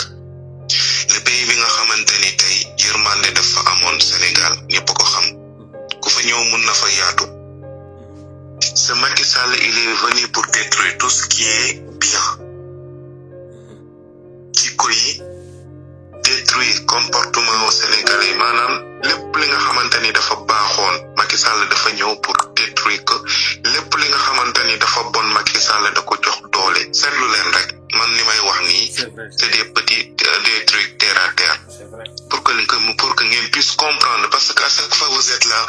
le pays bi nga xamante ni tey yërmande dafa amoon Sénégal ñëpp ko xam ku fa ñëw mun na fa yaatu ce Macky Sall il est venu pour détruire tout ce qui est bien jikko yi détruire comportement au Sénégalais maanaam lépp li nga xamante ni dafa baaxoon Macky Sall dafa ñëw pour détruire que lépp li nga xamante ni dafa bon Macky Sall da ko jox doole seetlu leen rek man li may wax nii c'est des petits des trucs terre à terre pour que ngeen puisse comprendre parce que à chaque fois vous êtes là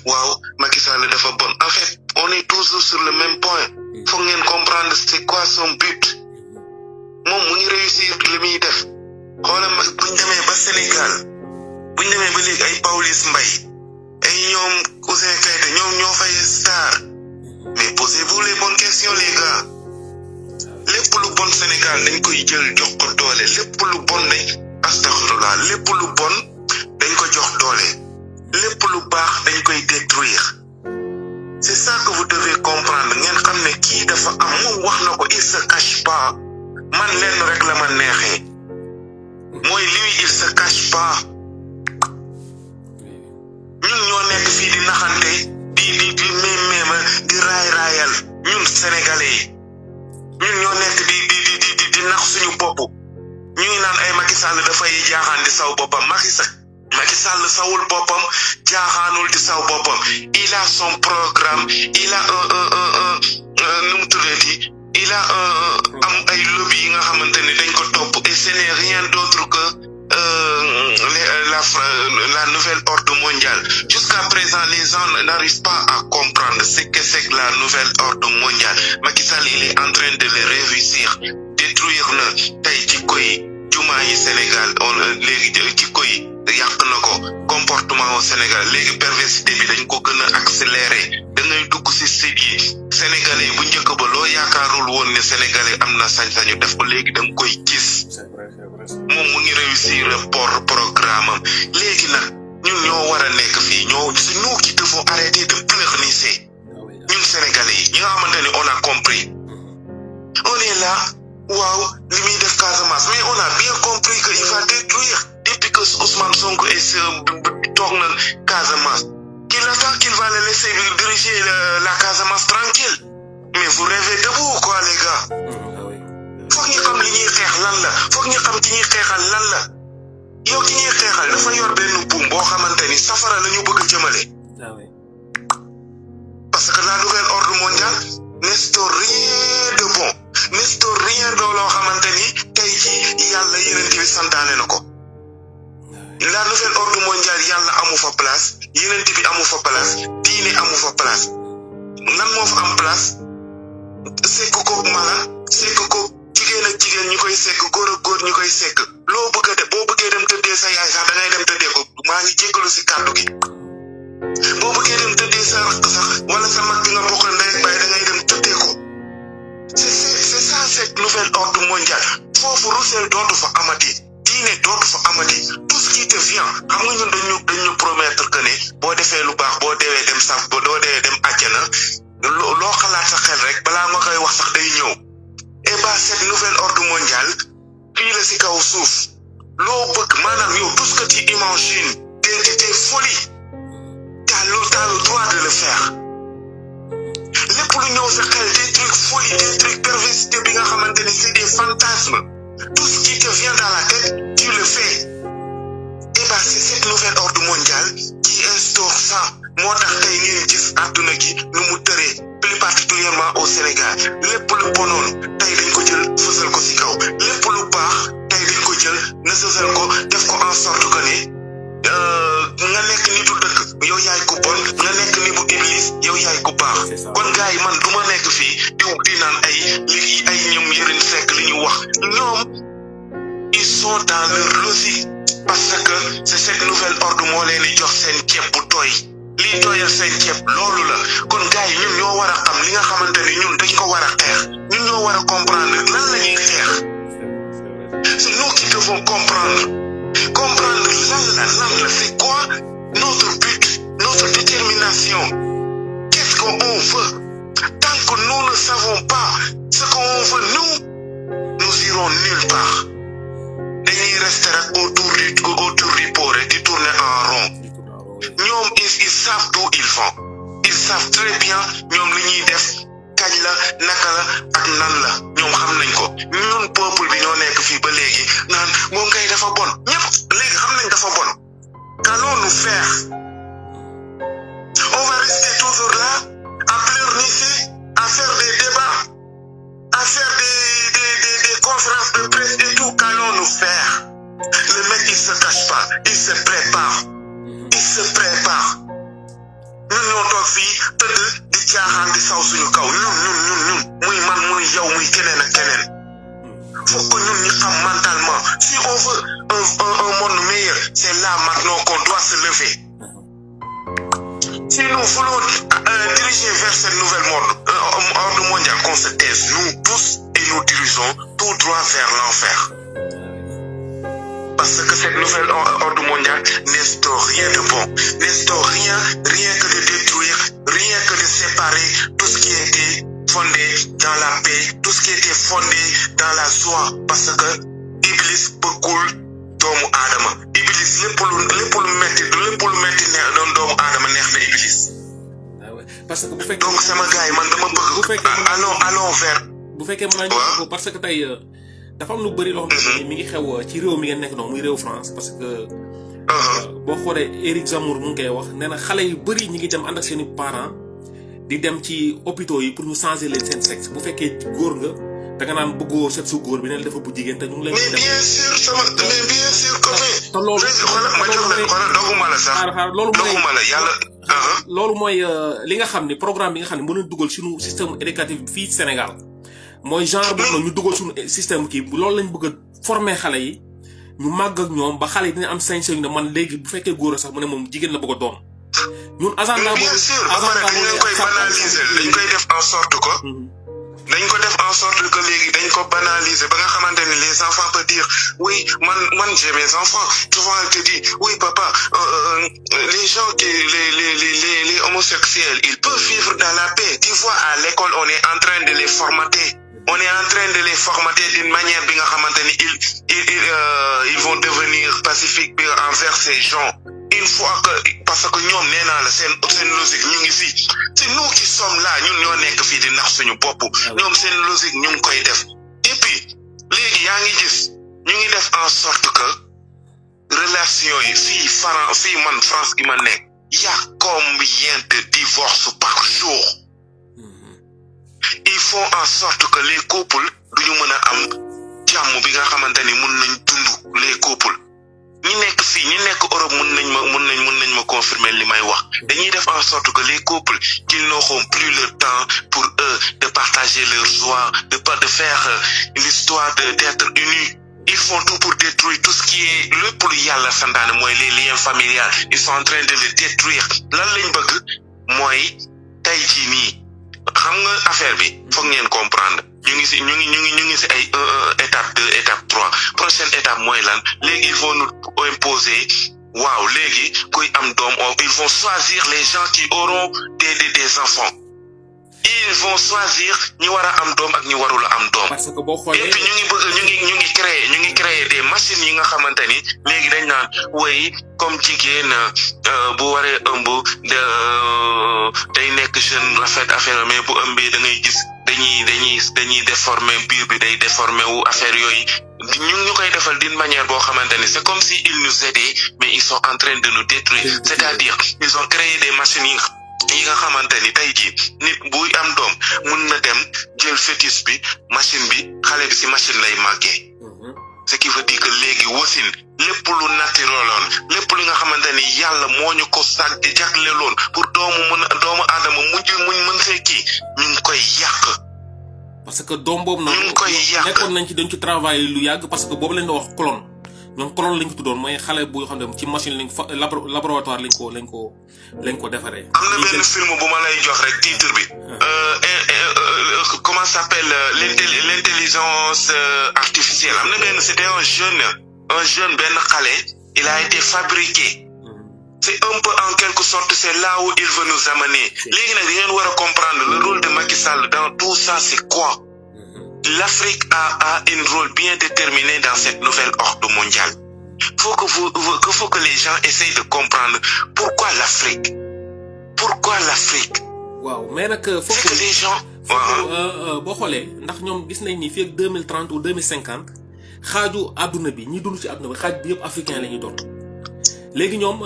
waaw Macky Sall dafa bon en fait on est toujours sur le même point faut ngeen comprendre c'est quoi son but moom mu ngi réussir li muy def xoolal buñ demee ba Sénégal buñ demee ba léegi ay Pawlish Mbaye ay ñoom Ouzin Keita ñoom ñoo fay star mais posez-vous les bonnes questions les gars lépp lu bon Sénégal dañ koy jël jox ko doole lépp lu bon dañ astaghfirullah lépp lu bon dañ ko jox doole lépp lu baax dañ koy détruire c'est ça que vous devez comprendre ngeen xam ne kii dafa am moom wax na ko il se cache pas man lenn rek la ma neexee mooy lui il se cache pas ñun ñoo nekk fii di naxante di méema di raayal ñun sénégalais yi ñun ñoo nekk di nax suñu bopp ñu ngi naan ay Macky Sall dafay jaaxaan di saw boppam Macky Sall sawul boppam jaaxaanul di saw boppam il a son programme il a nu mu tuddati il a am ay lobby yi nga xamante ne dañ ko topp et ce n'est rien d'autre que la nouvelle ordre mondiale jusqu'à présent les gens n'arrivent pas à comprendre ce que c'est que la nouvelle ordre mondiale Macky Sall il est en train de le réussir détruire na tey jikko yi jumaa yi Sénégal léegi jikko yi yàq na ko comportement au Sénégal léegi perversité bi dañ ko gën a accélérer da ngay dugg ci site yi sénégalais bu njëkk ba loo yaakaarul woon ne sénégalais am na sañ-sañu def ko léegi da nga koy gis moom mu ngi réussir programme am léegi nag ñun ñoo war a nekk fii c'est nous qui devons arrêter de pleurnicher ñun sénégalais yi ñi nga xamante ni on a compris on est là waaw li muy def Casamance mais on a bien compris que il va détruire depuis que Ousmane Sonko est toog na Casamance qu'il attend qu'il va le laisser diriger la Casamance tranquille mais vous rêvez debout quoi les gars foog ñu xam li ñuy xeex lan la foog ñu xam ki ñuy xeexal lan la yow ki ñuy xeexal dafa yor benn buum boo xamante ni safara la ñu bëgg a jëmale parce que la nouvelle ordre mondial n'instaure rien de bon n'instaure rien de loo xamante ni tey jii yàlla yeneen bi santaane na ko la nouvelle ordre mondial yàlla amu fa place yeneen bi amu fa place diine amu fa place lan moo fa am place sekk ko mala sekk ko jigéen ak jigéen ñu koy sekk góor ak góor ñu koy sekk loo bëgg a def boo bëggee dem tëddee sa yaay sax da ngay dem tëddee ko maa ngi jéggalu si kàddu gi boo bëggee dem tëddee sa rakk sax wala sa mag bi nga bokkal ndey ak baay da ngay dem tëddee ko c'est ça cette nouvelle ordre mondial foofu rusel dootu fa amati diine dootu fa amati tout ce qui te vient xam nga ñun dañu promettre que ne boo defee lu baax boo deewee dem sax boo deewee dem àjjana loo xalaat sa xel rek balaa nga koy wax sax day ñëw et bah cette nouvelle ordre mondial fii la si kaw suuf loo bëgg maanaam yow tout ce que tu imagines des folies t'as le droit de le faire lépp lu ñëw sa xel des trucs folies des trucs perversité bi nga xamante ne c'est des fantasmes tout ce qui te vient dans la tête tu le fais et bah c'est cette nouvelle ordre mondial qui instaure ça moo tax tey ngeen gis àdduna gi nu mu tëree plus particulièrement au Sénégal lépp lu bonoon tey dañ ko jël fësal ko si kaw lépp lu baax tey dañ ko jël nësësal ko def ko en sorte que ne nga nekk nitu dëkk yow yaay ku bon nga nekk ni bu iblis yow yaay ku baax kon gars yi man du ma nekk fii di naan ay ñoom Yérim Seck li ñu wax ñoom ils sont dans leur logique parce que c'est cette nouvelle ordre moo leen di jox seen ceeb bu tooy lii tooyal seen ceeb loolu la kon gars yi ñun ñoo war a xam li nga xamante ni ñun dañ ko war a xeex ñun ñoo war a comprendre lan la ñuy xeex c'est nous qui devons comprendre lan la c'est quoi notre but notre détermination qu'est-ce qu'on veut tant que nous ne savons pas ce qu'on veut nous irons nulle part dañuy rester rek autour du pot rek di tourner en rond ñoom ils savent d'où ils vont ils savent très bien ñoom li ñuy def kañ la naka la ak nan la ñoom xam nañ ko ñun peuple bi ñoo nekk fii ba léegi naan moom kay dafa bon ñëpp léegi xam nañ dafa bon qu'allons-nous faire on va rester toujours là à pleurnicher à faire des débats à faire des conférences de presse et tout qu'allons-nous faire le mec il se cache pas il se prépare ñun ñoo toog fii tëdd di caaxaan di saw suñu kaw ñun muy man muy yow muy keneen ak keneen faut que ñun ñu xam mentalement si on veut un monde meilleur c'est là maintenant qu'on doit se lever si nous voulons diriger vers cette nouvelle ordre mondial qu'on se taise nous tous et nous dirigeons tout droit vers l'enfer parce que cette nouvelle ordre mondial n'instaure rien de bon, n'instaure rien que de détruire, rien que de séparer tout ce qui était fondé dans la paix, tout ce qui était fondé dans la joie, parce que Iblis bëggul doomu aadama Iblis lépp lu metti doon doomu aadama neex na Iblis. parce que bu fekkee donc sama gars yi man dama bëgg allons vers. bu fekkee mën naa ñëw parce que tey. dafa am lu bëri loo xam ne mi ngi xew ci réew mi ngeen nekk noonu muy réew France parce que boo xoolee Éric Zemmour mu ngi koy wax nee na xale yu bëri ñi ngi dem ànd ak seeni parents di dem ci hôpitaux yi pour ñu changer leen seen sexe bu fekkee góor nga da nga naan bëggoo sexe su góor bi ne dafa bu jigéen te ñu ngi leen mais bien sûr copain te loolu doguma la sax doguma la yàlla loolu mooy li nga xam ne programme bi nga xam ne mën na dugal suñu système éducatif fii Sénégal mooy genre boobu noonu ñu dugal suñu système kii loolu lañ bëgg a former xale yi ñu màgg ak ñoom ba xale yi dina am sañ-sañ ne man léegi bu fekkee góor a sax mu ne moom jigéen la bëgg a doon ñun agenda boobu bien sûr ba pare dañ koy banaliser dañ koy def en sorte que dañ ko def en sorte que léegi dañ ko banaliser ba nga xamante ni les enfants peuvent dire oui man j'ai mes enfants souvent elle te dit oui papa les gens qui les homosexuels ils peuvent vivre dans la paix. Tu vois à l'école on est en train de les formater. On est en train de les formater d'une manière bi nga xamante ni ils vont devenir pacifiques envers ces gens. Une fois que parce que ñoom nee naa la seen logique ñu ngi fii c'est nous qui sommes là ñun ñoo nekk fii di nax suñu bopp ñoom seen logique ñu ngi koy def et puis léegi yaa ngi gis ñu ngi def en sorte que relation yi fii man France gi ma nekk y a combien de divorces par jour. Ils font en sorte que les couples duñu mën a am jàmm bi nga xamante ni mun nañ dund les couples. ñi nekk fii ñi nekk Europe mun nañ ma confirmer li may wax dañuy def en sorte que les couples qu'ils n'auront plus le temps pour eux de partager leur joie de faire l'histoire d'être unis. Ils font tout pour détruire tout ce qui est lépp lu yàlla santaane mooy les liens familiaux. Ils sont en train de le détruire. Lan lañ bëgg mooy tey jii nii xam nga affaire bi foog ngeen comprendre ñu ngi si ay étape 2 étape 3 prochaine étape mooy lan léegi ils vont nous imposer waaw léegi kuy am doom ils vont choisir les gens qui auront des enfants. Ils vont choisir ñi war a am doom ak ñi warul a am doom. parce que boo xoolee et puis ñu ngi créer des machines yi nga xamante ni léegi dañ naan woy comme jigéen bu waree ëmb day nekk jeune rafet affaire mais bu ëmbee da ngay gis dañuy déformer biir bi day déformer wu affaire yooyu ñu koy defal d'une manière boo xamante ni c'est comme si ils nous aidaient mais ils sont en train de nous détruire. C'est-à-dire ils ont créé des machines yi nga xamante ni tey jii nit buy am doom mun na dem jël fœtus bi machine bi xale bi ci machine lay màggee. Ce qui veut dire que léegi wasin lépp lu naturaloon lépp li nga xamante ni yàlla moo ñu ko sàkk di jagleeloon pour doomu aadama mën fee kii ñu ngi koy yàq. parce que doom boobu noonu ñu ngi koy yàq nekkoon nañ ci dañ ci travailler lu yàgg parce que boobu lañ doon wax clone ñoom clone lañ ko tuddoon mooy xale bu xam ne ci machine laboratoire lañ ko defaree. am na benn film bu ma lay jox rek titre bi. Comment s'appelle l'intelligence artificielle. am na benn c'était un jeune benn xale il a été fabriqué. C'est un peu en quelque sorte c'est là où il veut nous amener. léegi nag ngeen war a comprendre le rôle de Macky Sall dans tout ça c'est quoi. L'Afrique a un rôle bien déterminé dans cette nouvelle ordre mondiale. Faut que les gens essayent de comprendre pourquoi l'Afrique. waaw mais nag c'est que les gens. boo xoolee ndax ñoom gis nañ ni fii ak 2030 ou 2050 xaaju àdduna bi ñi dund ci àdduna bi xaaj bi yëpp africain la ñuy doon. léegi ñoom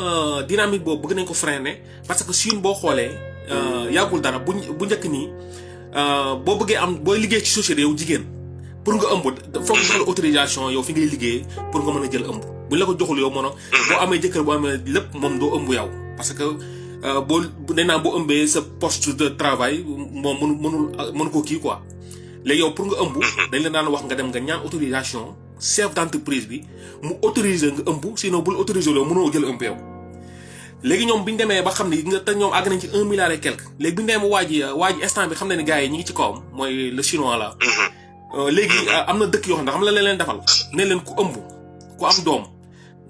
dynamique boobu bëgg nañ ko freiner parce que Chine boo xoolee yàggul dara bu njëkk nii. boo bëggee booy liggéey ci société yow jigéen pour nga ëmb foog nga jox la autorisation yow fi ngay liggéey pour nga mën a jël ëmb buñ la ko joxul yow mën a boo amee jëkkër boo amee lépp moom doo ëmb yow parce que dañ naan boo ëmbee sa poste de travail moom mënu ko kii quoi léegi yow pour nga ëmb dañ la daan wax nga dem nga ñaan autorisation chef d'entreprise bi mu autoriser nga ëmb sinon bul autoriser loolu mënoo jël ëmb yow. léegi ñoom bi ñu demee ba xam ne nga te ñoom àgg nañ ci 1 milliard et quelque léegi bi ñu demee waa ji instant bi xam ne ni gars yi ñi ngi ci kawam mooy le chinois là. léegi am na dëkk yoo xam ne xam la leen defal ne leen ku ëmb ku am doom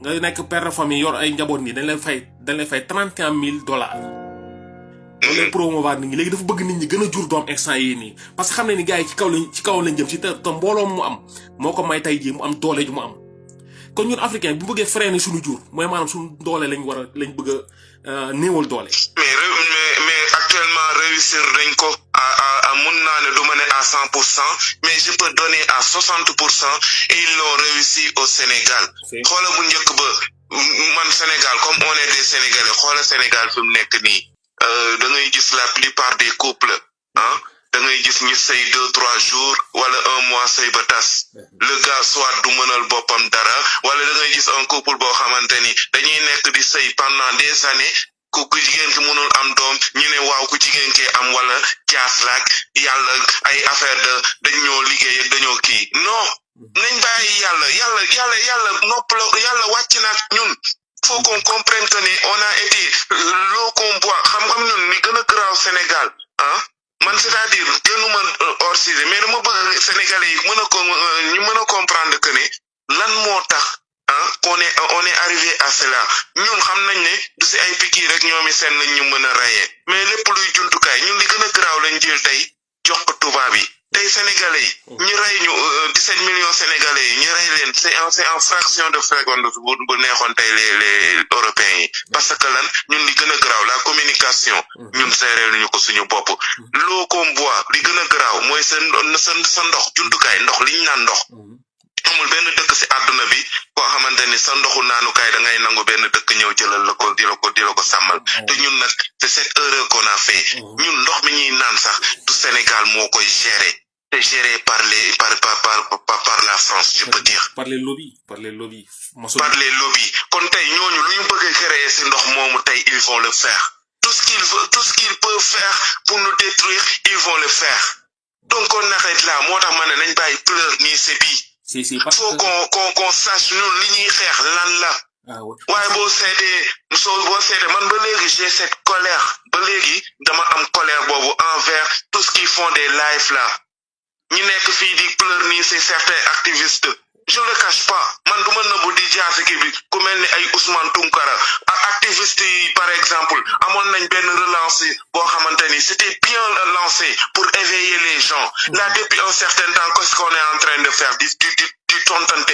nga nekk père de famille yor ay njaboot nii dañ lay fay $31,000. loolu lay promouvoir nit ñi léegi dafa bëgg nit ñi gën a jur doom instant yii nii parce que xam ne ni gars yi ci kaw lañ jëm si te mbooloo mu am moo ko may tey jii mu am doole ju mu am. kon ñun africain bu bëggee freiner suñu jur mooy maanaam suñu doole lañ bëgg a néewal doole. mais actuellement réussir nañ ko à mun naa ne du ma ne à 100% mais je peux donner à 60% et ils l'ont réussi au Sénégal. xoola bu njëkk ba man Sénégal comme on est des Sénégalais xoola Sénégal fi mu nekk nii da ngay gis la plupart des couples da ngay gis ñu sëy 2-3 jours wala 1 mois sëy ba tas le gars soit du mënal boppam dara wala da ngay gis un couple boo xamante ni dañuy nekk di sëy pendant des années ku jigéen ki mënul am doom ñu ne waaw ku jigéen ki am wala jaas laak yàlla ay affaire dañ ñoo liggéey ak dañoo kii non nañ bàyyi yàlla nopp la yàlla wàcc na ak ñun. Faut qu'on comprenne que on a été l'eau qu'on boit xam ñun li gën a grave Sénégal man c'est-à-dire gënuma hors sujet mais dama bëgg Sénégalais yi ñu mën a comprendre que ne lan moo tax on est arrivé à cela ñun xam nañ ne du si ay piqûre rek ñoomi seen lañ ñu mën a rayee mais lépp luy jumtukaay ñun li gën a garaaw lañ jël tey jox ko tubaab yi tey Sénégalais yi ñu rey ñu 17 millions Sénégalais yi ñu rey leen c'est en fraction de seconde bu neexoon tey les Européens yi parce que lan ñun li gën a garaaw la communication ñun seereel nañu ko suñu bopp l'eau qu'on boit li gën a garaaw mooy sa ndox jumtukaay ndox liñ naan ndox amul benn dëkk ci àdduna bi koo xamante ni sa ndoxu naanukaay da ngay nangu benn dëkk ñëw jëlal la ko di la ko sàmmal te ñun nag c'est cette erreur qu'on a fait ñun ndox mi ñuy naan sax du Sénégal moo koy gérer c'est géré par la France je peux dire par les lobbies par les lobbies kon tey ñooñu lu ñu bëgg a créer ci ndox moomu tey ils vont le faire tout ce qu'ils peuvent faire pour nous détruire ils vont le faire donc on arrête là moo tax ma ne nañ bàyyi pleur nii c'est bi faut qu'on sache ñun li ñuy xeex lan la waaye boo seetee man ba léegi j'ai cette colère ba léegi dama am colère boobu envers tout ce qu'ils font des lives là ñi nekk fii di pleur nii c'est certains activistes je le cache pas man du ma nëbbu di jaasi kii bi ku mel ni ay Ousmane Tounkara ak activistes yi par exemple amoon nañ benn relance boo xamante ni c'était bien lancé pour éveiller les gens là depuis un certain temps qu'est-ce qu'on est en train de faire du tontante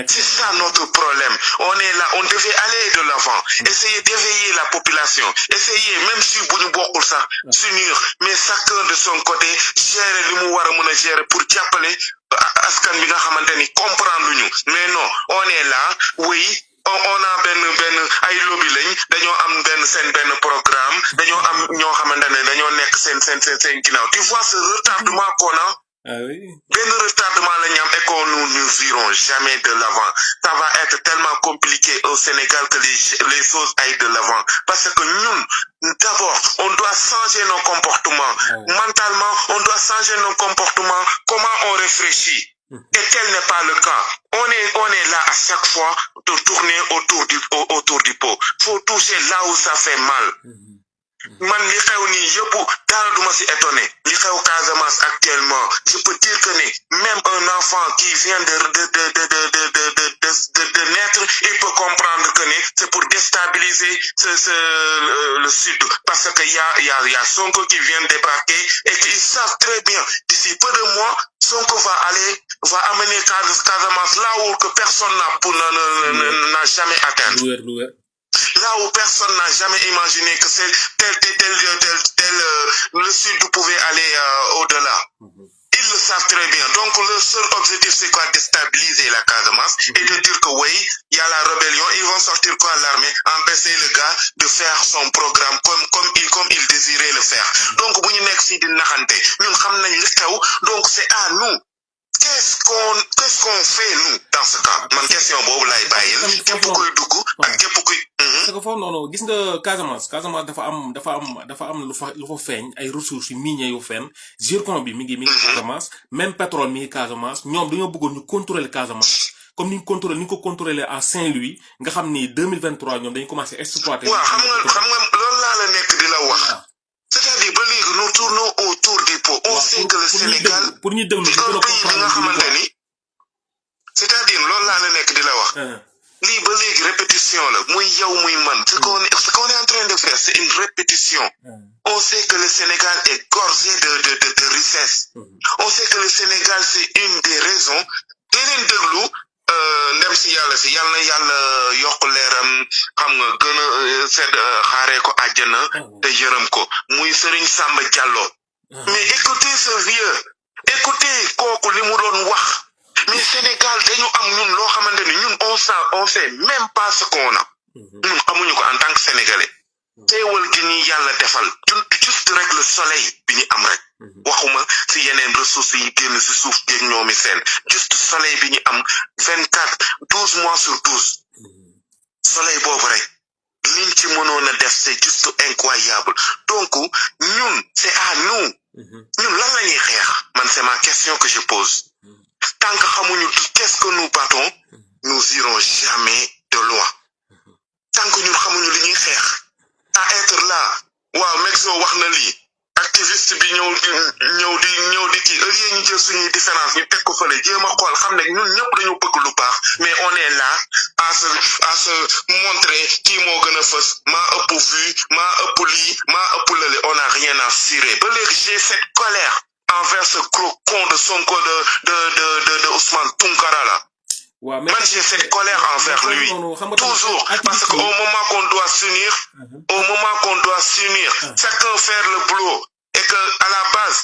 c'est ça notre problème on est là on devait aller de l'avant essayer d'éveiller la population essayer même si bu ñu bokkul sax s'unir mais chacun de son côté gérer li mu war a mën a gérer pour jàppale askan bi nga xamante ni comprendre ñu mais non on est là oui on a benn ay lobby lañ dañoo am benn programme dañoo am ñoo xamante ne dañoo nekk seen ginnaaw tu vois ce retardement qu'on a benn retardement la ñu am et qu'on nous irons jamais de l'avant ça va être tellement compliqué au Sénégal que les choses aillent de l'avant parce que ñun d'abord on doit changer nos comportements mentalement on doit changer nos comportements comment on réfléchit et tel n'est pas le cas on est là à chaque fois de tourner autour du pot faut toucher là où ça fait mal man li xew nii yëpp dara duma ci étonné li xew Casamance actuellement je peux dire que ni même un enfant qui vient de naître il peut comprendre que ni c'est pour déstabiliser le sud parce que y a Sonko qui vient débarquer et qu'ils savent très bien d'ici peu de mois Sonko va amener Casamance là où que personne n'a jamais atteint là où personne n'a jamais imaginé que c'est tel le sud pouvait aller au-delà. Ils le savent très bien. Donc le seul objectif c'est quoi? Déstabiliser la Casamance et de dire que oui, il y a la rébellion, ils vont sortir quoi l'armée, empêcher le gars de faire son programme comme il désirait le faire. Donc bu ñu nekk ci di naxante ñun xam nañ li xew donc c'est à nous. Qu'est-ce qu'on fait nous dans ce cas man question boobu laay bàyyil képp kuy dugg ak képp kuy parce que foofu noonu gis nga Casamance dafa am lu fa feeñ ay ressources yu minières yu feeñ zircon bi mi ngi Casamance même pétrole mi ngi Casamance ñoom dañoo bëggoon ñu contrôler Casamance comme ni ñu ko contrôler à Saint-Louis nga xam ni 2023 ñoom dañu commencé exploiter waaw xam nga loolu laa la nekk di la wax c'est-à-dire ba léegi nous tournons autour du pot on sait que le Sénégal pour ñu déglu un pays bi nga xamante ni c'est-à-dire loolu laa la nekk di la wax lii ba léegi répétition la muy yow muy man ce qu'on est en train de faire c'est une répétition on sait que le Sénégal est gorgé de richesse on sait que le Sénégal c'est une des raisons deneen déglu ndem si yàlla na yàlla yokk leeram xam nga gën a sedd xaaree ko àjjana te yërëm ko muy Serigne Samba Diallo mais écoutez ce vieux écoutez kooku li mu doon wax mais Sénégal dañu am ñun loo xamante ni ñun on sait même pas ce qu'on a ñun amuñu ko en tant que sénégalais teewal gi ñuy yàlla defal juste rek le soleil bi ñu am rek waxuma ci yeneen ressources yi génn ci suuf géeg ñoomi seen juste soleil bi ñu am 12 mois sur 12 soleil boobu rek liñ ci mënoon a def c'est juste incroyable donc ñun c'est à nous ñun lan la ñuy xeex man c'est ma question que je pose tant que xamuñu qu'est-ce que nous battons nous irons jamais de loin tant que ñun xamuñu li ñuy xeex à être là waaw Mexo wax na lii ak activiste bi ñëw di kii au lieu ñu jël suñuy différence ñu teg ko fële jéem a xool xam ne ñun ñëpp dañu bëgg lu baax mais on est là à se montrer kii moo gën a fës maa ëpp vue maa ëpp lii maa ëpp lële on a rien à cirer ba léegi j'ai cette colère envers ce gros con de Sonko de Ousmane Tounkara là. Ouais, man j'ai cette colère envers lui toujours parce que au moment qu'on doit s'unir chacun faire le boulot et que à la base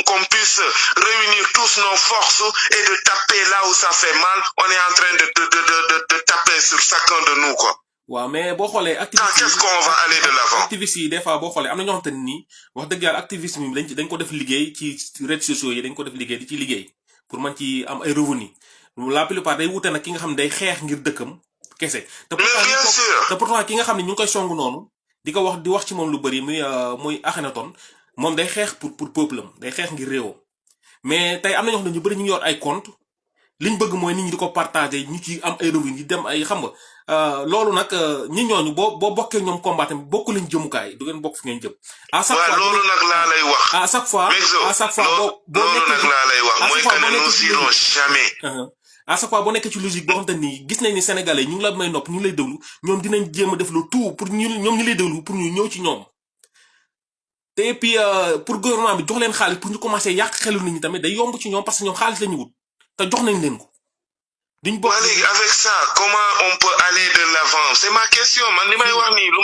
qu'on puisse réunir tous nos forces et de taper là où ça fait mal on est en train de taper sur chacun de nous quoi. waaw mais boo xoolee quand qu'est-ce qu'on va aller de l'avant. activistes yi des fois boo xoolee am na ñoo xamante ni wax dëgg yàlla activisme bi dañ ko def liggéey ci réseaux sociaux yi dañ ko def liggéey di ci liggéey pour man ci am ay revenus la plupart day wute nag ki nga xam ne day xeex ngir dëkkam kese. te pourtant ki nga xam ne ñu ngi koy song noonu di wax ci moom lu bëri muy Akhenaton moom day xeex pour peuple am day xeex ngir réewam mais tey am na ñoo xam ne ñu bëri ñu ngi yor ay compte liñ bëgg mooy nit ñi di ko partager ñu ci am ay revenus di dem ay xam nga loolu nag ñi ñooñu boo bokkee ñoom combat tamit bokku leen jëmukaay du ngeen bokk fi ngeen jëm. à chaque fois loolu nag laa lay wax. à chaque fois loolu nag laa lay wax mooy que ne nous irons jamais. à chaque fois boo nekkee ci logique boo xam te ni gis nañ ni sénégalais ñu ngi la may nopp ñu ngi lay déglu ñoom dinañ jéem a def le tout pour ñoom ñu lay déglu pour ñu ñëw ci ñoom. te et puis pour gouvernement bi jox leen xaalis pour ñu commencer yàq xelu nit ñi tamit day yomb ci ñoom parce que ñoom xaalis la ñu wut te jox nañ leen ko. duñ bokk léegi avec ça comment on peut aller de l'avant c'est ma question man li may wax nii lu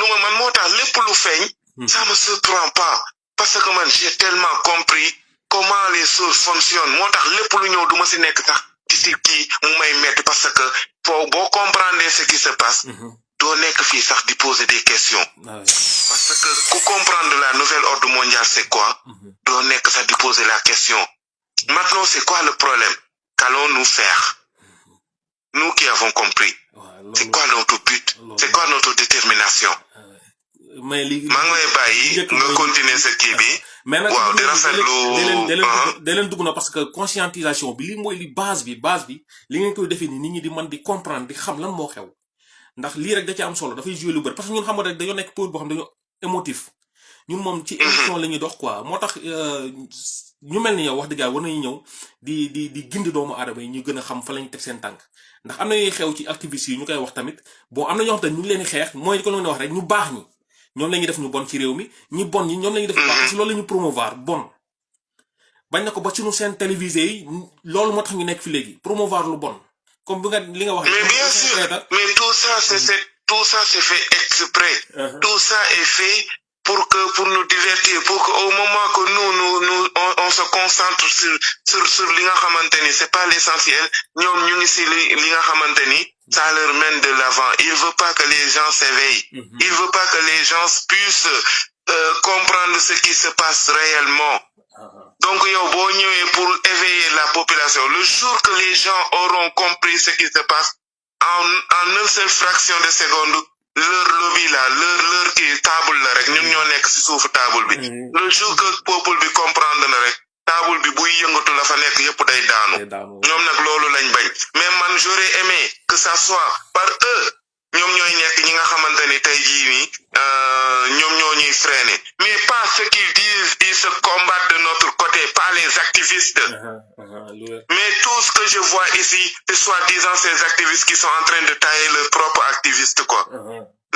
ma man moo tax lépp lu feeñ. ça me surprend pas parce que man j'ai tellement compris comment les choses fonctionnent moo tax lépp lu ñëw du ma si nekk sax di si kii mu may metti parce que boo comprendre ce qui se passe. doo nekk fii sax di poser des questions. parce que ku comprendre la nouvelle ordre mondial c'est quoi. doo nekk sax di poser la question. maintenant c'est quoi le problème qu'allons-nous faire nous qui avons compris. c'est quoi notre but c'est quoi notre détermination. mais li maa ngi lay bàyyi nga continuer sa kii bi. mais nag waaw di rafetlu da leen dugg na parce que conscientisation bi li mooy li base bi li ngeen koy defee ni nit ñi di mën di comprendre di xam lan moo xew ndax lii rek da ci am solo dafay jouer lu bëri parce que ñun xam nga rek dañoo nekk période boo xam dañoo émotif ñun moom ci émotion la ñuy dox quoi moo tax ñu mel ni yow wax dëgg yàlla war nañu ñëw di gindi doomu aadama yi ñu gën a xam fa lañu teg seen tànk ndax am na ñuy xew ci activistes yi ñu koy wax tamit bon am na ñoo xam te ñu ngi leen di xeex mooy ko la wax rek ñu baax ñi ñoom la ñuy def ñu bon ci réew mi ñi bon ñi ñoom la ñuy def baax ci loolu la ñu promouvoir bon bañ na ko ba suñu seen télévisé yi loolu moo tax ñu nekk fi léegi promouvoir lu bon comme li nga wax. mais bien sûr mais tout ça c'est fait exprès. tout ça est fait pour nous divertir pour que au moment que nous on se concentre sur li nga xamante ni c'est pas l'essentiel ñoom ñu ngi si li nga xamante ni ça leur mène de l'avant il veut pas que les gens s'éveillent. il veut pas que les gens puissent comprendre ce qui se passe réellement. donc yow boo ñëwee pour éveiller la population le jour que les gens auront compris ce qui se passe en une seule fraction de seconde leur lobby là leur kii table la rek ñun ñoo nekk ci suufu table bi le jour que peuple bi comprendre na rek table bi buy yëngatu la fa nekk yëpp day daanu ñoom nag loolu lañ bañ mais man j'aurais aimé que ça soit par eux ñoom ñooy nekk ñi nga xamante ni tey jii nii ñoom ñoo ñuy freiner mais pas ce qu'ils disent ils se combattent de notre côté pas les activistes. mais tout ce que je vois ici c'est soi-disant ces activistes qui sont en train de tailler leur propre activiste quoi.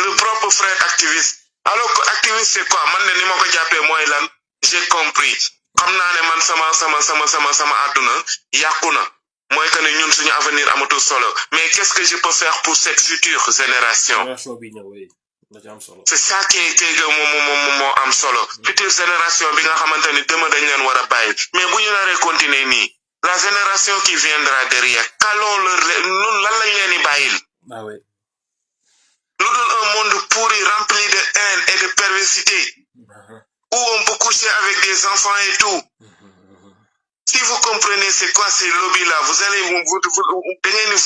le propre frère activiste. alors que activiste c'est quoi man ne ni ma ko jàppee mooy lan j'ai compris xam naa ne man sama àdduna yàqu na. mooy que ne ñun suñu avenir amatul solo mais qu'est-ce que je peux faire pour cette future génération. c'est ça qui moo am solo. future génération bi nga xamante ni demain dañ leen war a bàyyi mais bu ñu naree continuer nii la génération qui viendra derrière qu'allons ñun lan lañ leen di bàyyil. lu dul un monde pourri rempli de haine et de perversité où on peut coucher avec des enfants et tout. Si vous comprenez c'est quoi ces lobbies-là, vous allez vous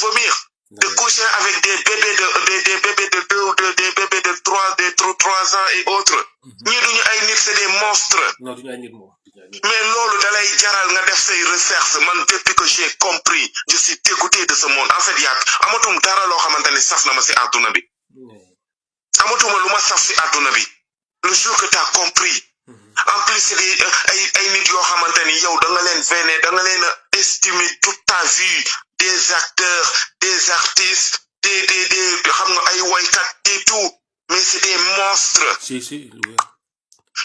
vomir. De coucher avec des bébés de 2 ou des bébés de 3 ans et autres. Ñi duñu ay nit c'est des monstres. Non, duñu ay nit mo. Mais loolu dalay jaral nga def say recherche man depuis que j'ai compris, je suis dégoûté de ce monde. En fait amatum dara loo xamante ni saf na ma ci àdduna bi. Amatuma lu ma saf ci àdduna bi. Le jour que t'as compris en plus c'est des ay nit yoo xamante ni yow da nga leen véné da nga leen a estimer toute ta vie des acteurs des artistes des xam nga ay woykat et tout mais c'est des monstres. si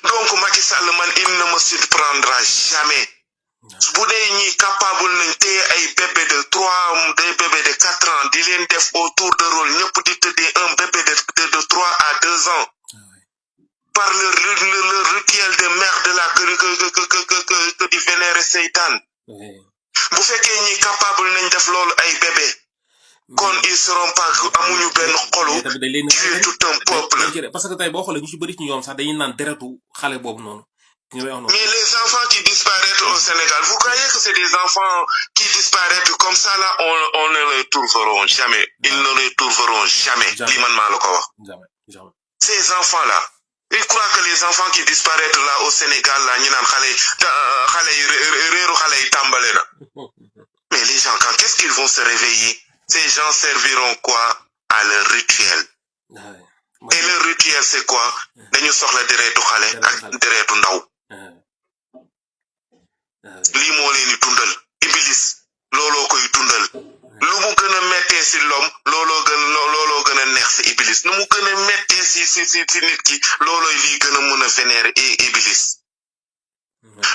donc Macky Sall man il ne me surprendra jamais. bu dee ñi capable nañ téye ay bébé de 3 des bébés de 4 ans di leen def autour de rôle ñëpp di tëddee un bébé de 3 à 2 ans par le rituel de merde là que di vénérer Seytaan. bu fekkee ñi capable nañ def loolu ay bébé kon ils seront pas amuñu benn xolu tuer tout un peuple. parce que tey boo xoolee ñu ci bëri ci ñoom sax dañuy naan deretu xale boobu noonu. Mais les enfants qui disparaissent au Sénégal, vous croyez que c'est des enfants qui disparaissent comme ça là, on ne les trouveront jamais. Ils ne les trouveront jamais. Jamais. Ces enfants-là, ils croient que les enfants qui disparaissent là au Sénégal, là, mais les gens, quand qu'est-ce qu'ils vont se réveiller? Ces gens serviront quoi à leur rituel? Et le rituel, c'est quoi? Dañu soxla deretu xale ak deretu ndaw. lii moo leen di tundal iblis looloo koy tundal lu mu gën a mettee si l'homme looloo gën a neex si iblis nu mu gën a mettee si nit ki loolooy lii gën a mën a vénérer iblis.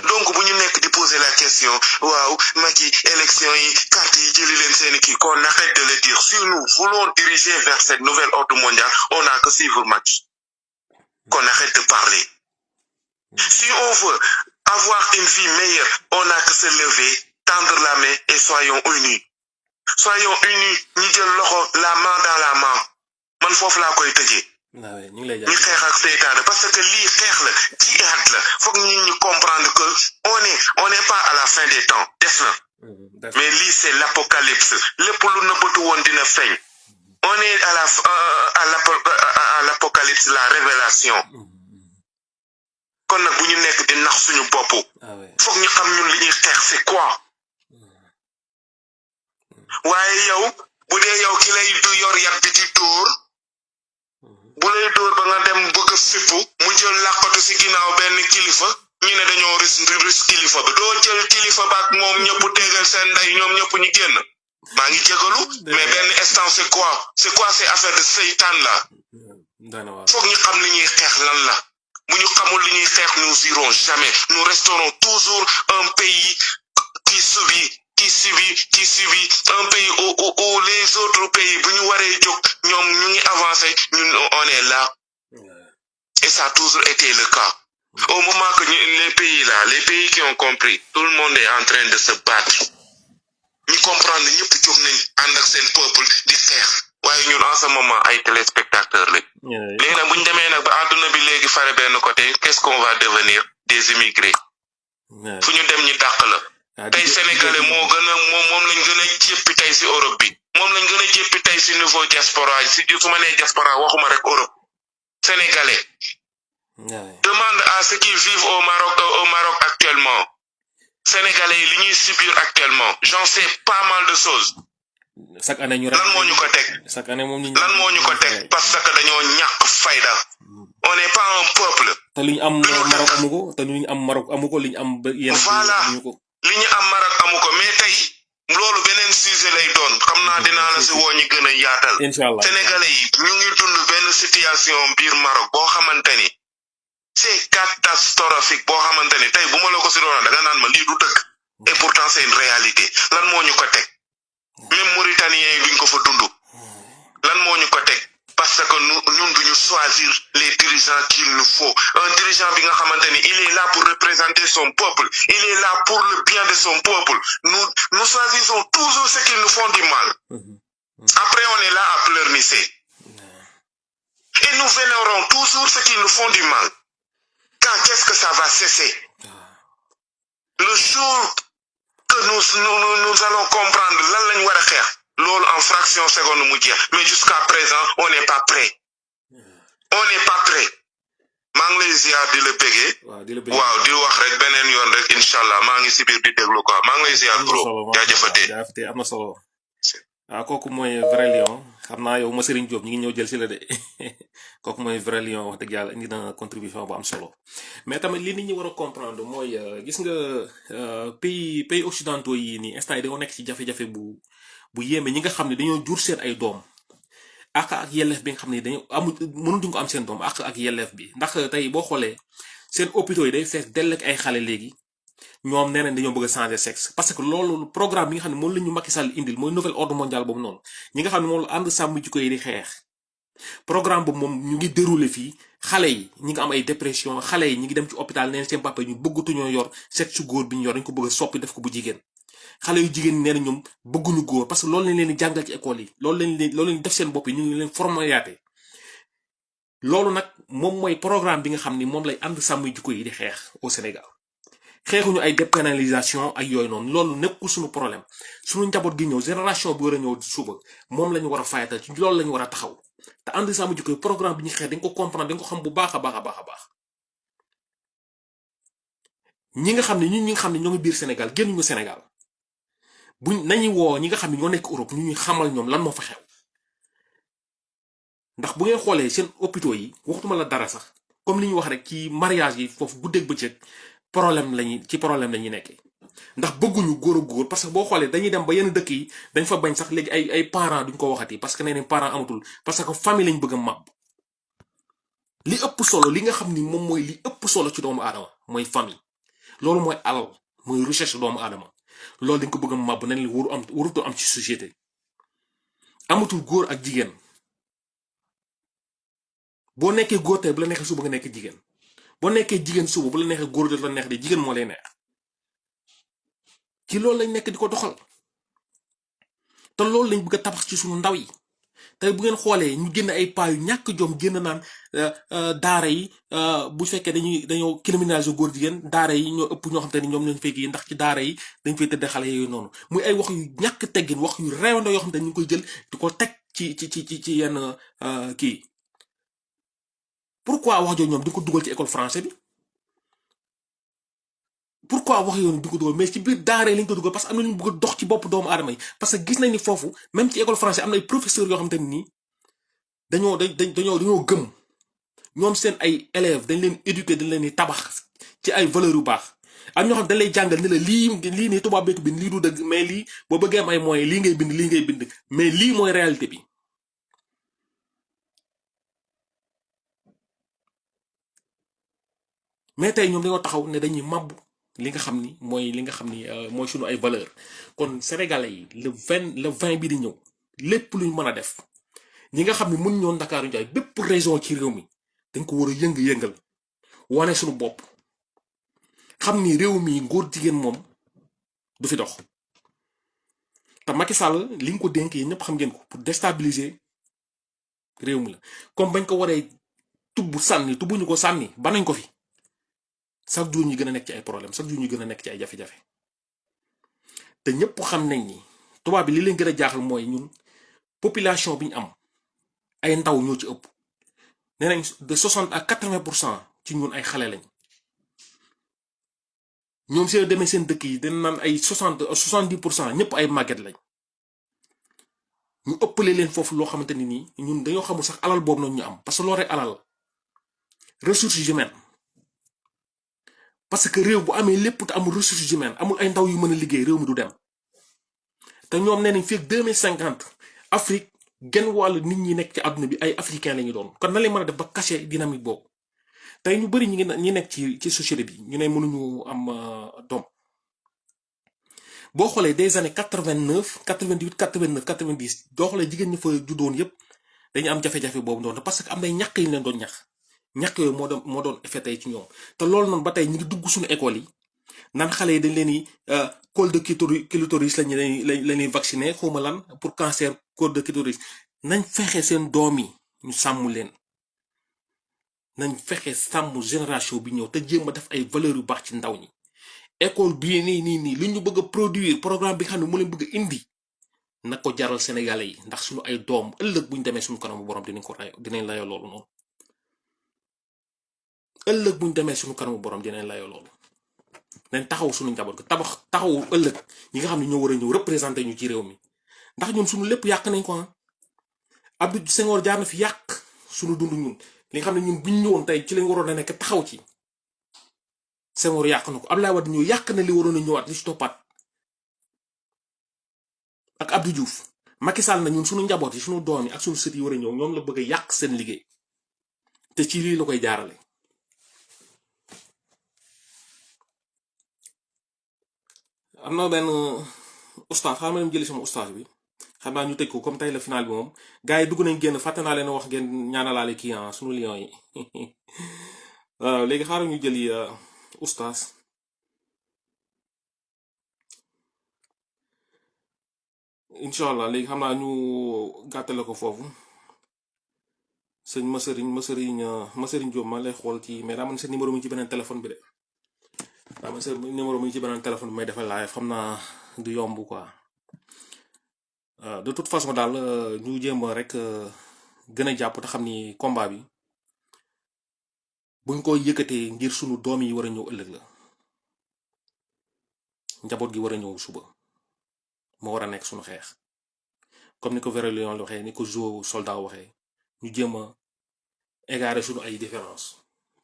donc bu ñu nekk di poser la question waaw Macky élection yi carte yi jëli leen seeni kii qu'on arrête de le dire si nous voulons diriger vers cette nouvelle ordre mondiale on n'a que suivre Macky qu'on arrête de parler. Si on veut avoir une vie meilleure, on n'a que se lever, tendre la main et soyons unis. Soyons unis, ñu jël loxo la main dans la main. Man foofu laa koy tëjee. ñu xeex ak seytaane parce que lii xeex la jihaad la foog ñu comprendre que on n'est pas à la fin des temps des na. mais lii c'est l'apocalypse lépp lu nëbbatu woon dina feeñ. On est à l'apocalypse, la révélation. kon nag bu ñu nekk di nax suñu bopp foog ñu xam ñun li ñuy xeex c'est quoi waaye yow bu dee yow ki lay du yor yat bi di dóor bu lay dóor ba nga dem bëgg a fippu mu jël làqatu si ginnaaw benn kilifa ñu ne dañoo ris kilifa ba doo jël kilifa ba ak moom ñëpp tegal seen ndey ñoom ñëpp ñu génn maa ngi jégalu mais benn instant c'est quoi c'est affaire de seytaan la foog ñu xam li ñuy xeex lan la. bu ñu xamul li ñuy xeex nous irons jamais nous resterons toujours un pays qui subit un pays où les autres pays bu ñu waree jóg ñoom ñu ngi avancé ñun on est là et ça a toujours été le cas au moment que les pays qui ont compris tout le monde est en train de se battre ñu comprendre ñëpp jóg nañ ànd ak seen peuple di xeex waaye ñun en ce moment ay téléspectateurs lañ. léegi nag bu ñu demee nag ba àdduna bi léegi fare benn côté qu'est-ce qu'on va devenir des immigrés. fu ñu dem ñi dàq la. tey sénégalais moom lañ gën a jéppi tey si Europe bi moom lañ gën a jéppi tey si niveau diaspora si su ma nee diaspora waxuma rek Europe. sénégalais. demande à ceux qui vivent au Maroc actuellement. sénégalais yi li ñuy subir actuellement j'en sais pas mal de choses. chaque année ñu lan moo ñu ko teg chaque année moom lan moo ñu ko teg parce que dañoo ñàkk fayda on n'est pas un peuple. te lu ñu am Maroc amu ko te lu ñu am Maroc amu ko li ñu am yenn voilà li ñu am Maroc amu ko mais tey loolu beneen sujet lay doon xam naa dinaa la si woo ñu gën a yaatal. inshallah sénégalais yi ñu ngi dund benn situation biir Maroc boo xamante ni c'est catastrophique boo xamante ni tey bu ma la ko si doon da nga naan ma lii du dëgg et pourtant c'est une réalité lan moo ñu ko teg. même Mauritaniens yi duñ ko fa dund lan moo ñu ko teg parce que ñun duñu choisir les dirigeants qu'il nous faut un dirigeant bi nga xamante ni il est là pour représenter son peuple il est là pour le bien de son peuple nous choisissons toujours ceux qui nous font du mal après on est là à pleurnicher et nous vénérons toujours ceux qui nous font du mal quand est-ce que ça va cesser le jour que nous allons comprendre lan lañ war a xeex loolu en fraction seconde mu jeex mais jusqu'à présent on n'est pas prêt maa ngi lay ziar di la bégee waaw di wax rek beneen yoon rek inshallah maa ngi si biir di déglu quoi maa ngi lay ziar bro jaajëfatee am na solo waaw kooku mooy vrai lion xam naa yow ma Serigne Diop ñu ngi ñëw jël si la de kooku mooy vrai lion wax dëgg yàlla indi na contribution bu am solo mais tamit li nit ñi war a comprendre mooy gis nga pays occidentaux yi nii instant yi dañoo nekk ci jafe-jafe bu yéeme ñi nga xam ne dañoo jur seen ay doom ak yelleef bi nga xam ne dañoo amul mënutuñ ko am seen doom ak yelleef bi ndax tey boo xoolee seen hôpitaux yi day fees dell ak ay xale léegi ñoom nee nañ dañoo bëgg a changer sexe parce que loolu programme bi nga xam ne moom la ñu Macky Sall indil mooy nouvel ordre mondial boobu noonu ñi nga xam ne moom la ànd sàmm jikko yi di xeex programme boobu moom ñu ngi déroulé fii xale yi ñi ngi am ay dépression xale yi ñi ngi dem ci hôpital neen seen papa ñu bëggatuñoo yor sexe góor bi ñu yor dañ ko bëgg a soppi def ko bu jigéen xale yu jigéen nee na ñoom bëgguñu góor parce que loolu lañ leen di jàngal ci école yi loolu lañ def seen bopp yi ñu ngi leen formayaate loolu nag moom mooy programme bi nga xam ni moom lay ànd sàmm jikko yi di xeex au Sénégal xeexuñu ay dépénalisation ak yooyu noonu loolu nekkul suñu problème suñu njaboot gi ñëw génération bi war a ñëw suba moom la ñu war a fayatal ci loolu la ñu war a taxaw te ànd sàmm jikko yi programme bi ñu xeex dañ ko comprendre dañ ko xam bu baax a baax a baax a baax ñi nga xam ne ñi nga xam ne ñoo ngi biir Sénégal génnuñu Sénégal buñ nañuy woo ñi nga xam ne ñoo nekk Europe ñu ñuy xamal ñoom lan moo fa xew ndax bu ngeen xoolee seen hôpitaux yi waxtuma la dara sax comme li ñu wax rek ci mariage yi foofu guddeeg bëccëg problème lañuy nekkee ndax bëgguñu góor a góor parce que boo xoolee dañuy dem ba yenn dëkk yi dañ fa bañ sax léegi ay parents duñ ko waxati parce que nee nañ parents amatul parce que famille lañ bëgg a màbb li ëpp solo li nga xam ni moom mooy li ëpp solo ci doomu aadama mooy famille loolu mooy alal mooy recherche doomu aadama loolu dañ ko bëgg a màbb nañ la warutu am ci société amatul góor ak jigéen boo nekkee góor tey bu la neexee suba nga nekk jigéen boo nekkee jigéen suba bu la neexee góor la neex de jigéen moo lay neex ci loolu lañ nekk di ko doxal te loolu lañ bëgg a tabax ci suñu ndaw yi tey bu ngeen xoolee ñu génn ay paa yu ñàkk jom génn naan daara yi bu fekkee dañoo criminaliser góor jigéen daara yi ñoo ëpp ñoo xam te ni ñoom lañ fay gi ndax ci daara yi dañ fay tëdd xale yooyu noonu muy ay wax yu ñàkk teggin wax yu réewandoo yoo xam te ni ñu ngi koy jël di ko teg ci yenn kii pourquoi wax jooju ñoom di ko dugal ci école français bi pourquoi wax yoon di ko dugal mais ci biir daara yi lañ ko dugal parce que am na lu ñu bëgg a dox ci bopp doomu aadama yi parce que gis nañ ni foofu même ci école français am na ay professeurs yoo xamante ne nii dañoo gëm ñoom seen ay élèves dañ leen éduquer dañ leen di tabax ci ay valeurs yu baax am ñoo xam dañ lay jàngal ni la lii nii tubaab beeku bind lii du dëgg mais lii boo bëggee am ay moyens lii ngay bind mais lii mooy réalité bi. mais tey ñoom dañoo taxaw ne dañuy màbb li nga xam ni mooy suñu ay valeur kon sénégalais yi le 20 bi di ñëw lépp luñ mën a def ñi nga xam ne mën ñoon Ndakaaru njaay bépp région ci réew mi dañ ko war a yëngal wane suñu bopp xam ni réew mi ngóor jigéen moom du fi dox te Macky Sall li nga ko dénk yi ñëpp xam ngeen ko pour déstabiliser réew mi la comme bañ ko waree tubbuñu ko sànni banañ ko fi chaque jour ñu gën a nekk ci ay problème chaque jour ñu gën a nekk ci ay jafe-jafe te ñëpp xam nañ ni tubaab bi li leen gën a jaaxal mooy ñun population bi ñu am ay ndaw ñoo ci ëpp nee nañ de 60 à 80% ci ñun ay xale lañ ñoom seen demee seen dëkk yi dañ naan ay 70% ñëpp ay màgget lañ ñu ëppale leen foofu loo xamante ni nii ñun dañoo xamul sax alal boobu noonu ñu am parce que loolu rek alal ressources humaines parce que réew bu amee lépp te amul ressources humaines amul ay ndaw yu mën a liggéey réew mi du dem te ñoom nee nañ fii ak 2050 Afrique genn wàllu nit ñi nekk ci àdduna bi ay africain la ñu doon kon na lay mën a def ba cacher dynamique boobu tey ñu bëri ñi nekk ci société bi ñu ne mënuñu am doom boo xoolee des années 89 88 89 90 boo xoolee jigéen ñi fa juddoon yépp dañu am jafe-jafe boobu noonu parce que am nay ñàkk yi leen doon ñàkk yooyu moo doon effet tey ci ñoom te loolu noonu ba tey ñu ngi dugg suñu école yi naan xale yi dañ leen di col de clitoris lañuy vacciner xawma lan pour cancer col de clitoris nañ fexe seen doom yi ñu sàmm leen nañ fexe sàmm génération bi ñëw te jéem a def ay valeurs yu baax ci ndaw ñi école bii nii li ñu bëgg a produire programme bi nga xam ne mu leen bëgg a indi na ko jaral sénégalais yi ndax suñu ay doom ëllëg buñ demee suñu kanamu borom dinañ layoo loolu noonu ëllëg buñ demee suñu kanamu borom dinañ layoo loolu nañ taxaw suñu njaboot ko taxawu ëllëg ñi nga xam ne ñoo war a ñëw représenté ñu ci réew mi ndax ñun suñu lépp yàq nañ ko Abdou Senghor jaar na fi yàq suñu dund ñun li nga xam ne ñun bu ñu ñëwoon tey ci lañ waroon a nekk taxaw ci Senghor yàq na ko Abdoulaye Wade ñëw yàq na li waroon a ñëwaat li ci toppaat ak Abdou Diouf Macky Sall na ñun suñu njaboot yi suñu doom yi ak suñu sët yi war a ñëw ñoom la bëgg a yàq seen liggéey te ci lii la koy jaarale. am na benn ustaas xam nga dem jëli sama ustaas bi xam naa ñu tëj ko comme tey la final bi moom gars yi dugg nañ génn fàtte naa leen wax ngeen ñaanalaale kii suñu lion yi waaw léegi xaaral ñu jëli ustaas incha allah léegi xam naa ñu gàttale ko foofu sëñ Masëriñ Diop ma lay xool ci mais daa man sa numéro mi ci beneen téléphone bi de daa man sa numéro mi ci beneen téléphone bi may defal live xam naa du yomb quoi de toute façon daal ñu jéem rek gën a jàpp te xam ni combat bi buñ ko yëkkatee ngir sunu doom yi war a ñëw ëllëg la njaboot gi war a ñëw suba moo war a nekk sunu xeex comme ni ko Vérolion waxee ni ko Jo soldat waxee ñu jéem a égarer sunu ay différence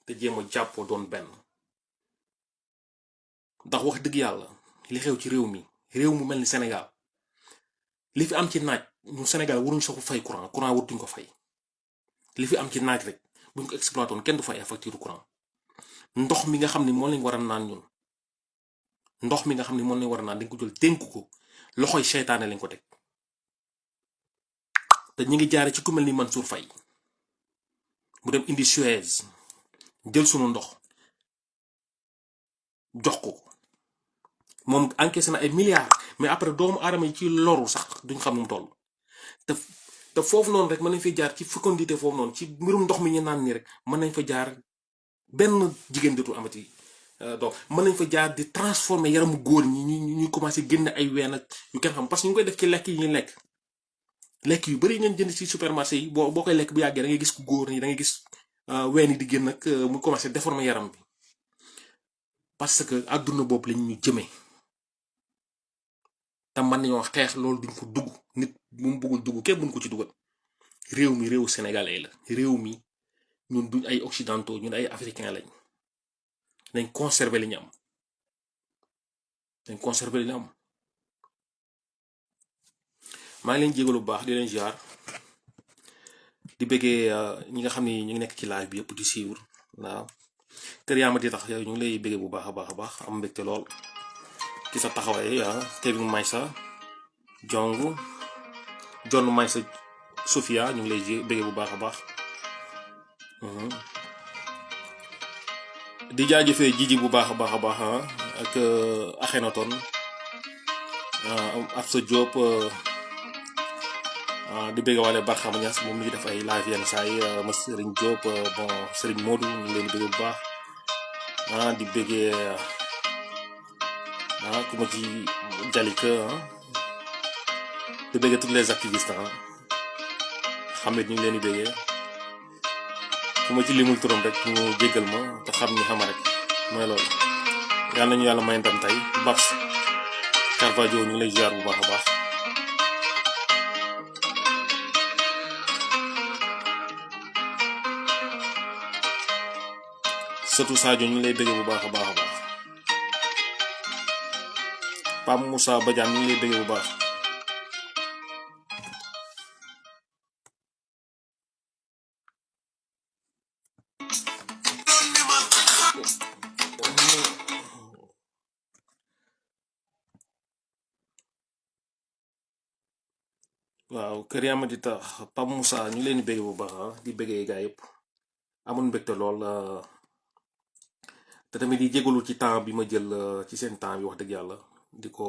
te jéem a jàppoo doon benn ndax wax dëgg yàlla li xew ci réew mu mel ni Sénégal li fi am ci naaj ñu Sénégal waruñ sax fay courant waruñ ko fay li fi am ci naaj rek buñ ko exploité woon kenn du fay facture courant ndox mi nga xam ne moo lañ war a naan ñun ndox mi nga xam ne moo lañ war a naan dañ ko jël dénk ko loxoy seytaane lañ ko teg te ñu ngi jaare ci ku mel ni Mansour Faye mu dem indi Suez jël sunu ndox jox ko moom encaissé na ay milliards mais après doomu aadama yi ci loru sax duñ xam nu mu toll te foofu noonu rek mën nañ fa jaar ci fécondité foofu noonu ci mbirum ndox mi ñu naan nii rek mën nañ fa jaar benn jigéen dootul amati donc mën nañ fa jaar di transformer yaramu góor ñi ñuy commencé génn ay ween ak yu kenn xam parce que ñu ngi koy def ci lekk yi ñuy lekk yu bari ngeen jënd ci supermarché yi boo koy lekk bu yàggee da ngay gis ku góor ñi da ngay gis ween yi di génn ak mu commencé déformer yaram bi parce que àdduna boobu lañ ñu jëmee te man nañoo xeex loolu duñ ko dugg nit bu mu bëggul dugg kenn buñ ko ci dugal réew mi réew sénégalais la réew mi ñun duñ ay occidentaux ñun ay africains lañ nañ conserver li ñu am maa ngi leen jégalu bu baax di leen ziar di bëggee ñi nga xam ne ñu ngi nekk ci live bi yëpp di suivre waaw kër yaa ma di tax yow ñu ngi lay bëggee bu baax a baax am mbégte lool ci sa taxawaay Kevin Maysa John Maysa Sofia ñu ngi lay bëggee bu baax a baax di jaajëfee Jiji bu baax a baax ak Akhenaton Absa Diop di bëgg wale Barxama Niass moom mi ngi def ay live yenn saa yi ma Serigne Diop bon Serigne Modou ñu ngi leen di bëgg bu baax di bëggee ku ma ci Jalika di bëggee tous les activistes xam ne ñu ngi leen di bëggee ku ma ci limul turam rek ñu jéggal ma te xam ni xama rek mooy loolu yal nañu yàlla may ndam tey Babs Carvadio ñu ngi lay ziar bu baax a baax surtout Sadio ñu ngi lay bëggee bu baax a baax Pam Moussa Badiane ñu ngi lay bëggee bu baax waaw kër yaa ma di tax Pam Moussa ñu leen di bëggee bu baax di bëggee gaa yëpp amoon mbégte lool te tamit di jégalu ci temps bi ma jël ci seen temps bi wax dëgg yàlla di ko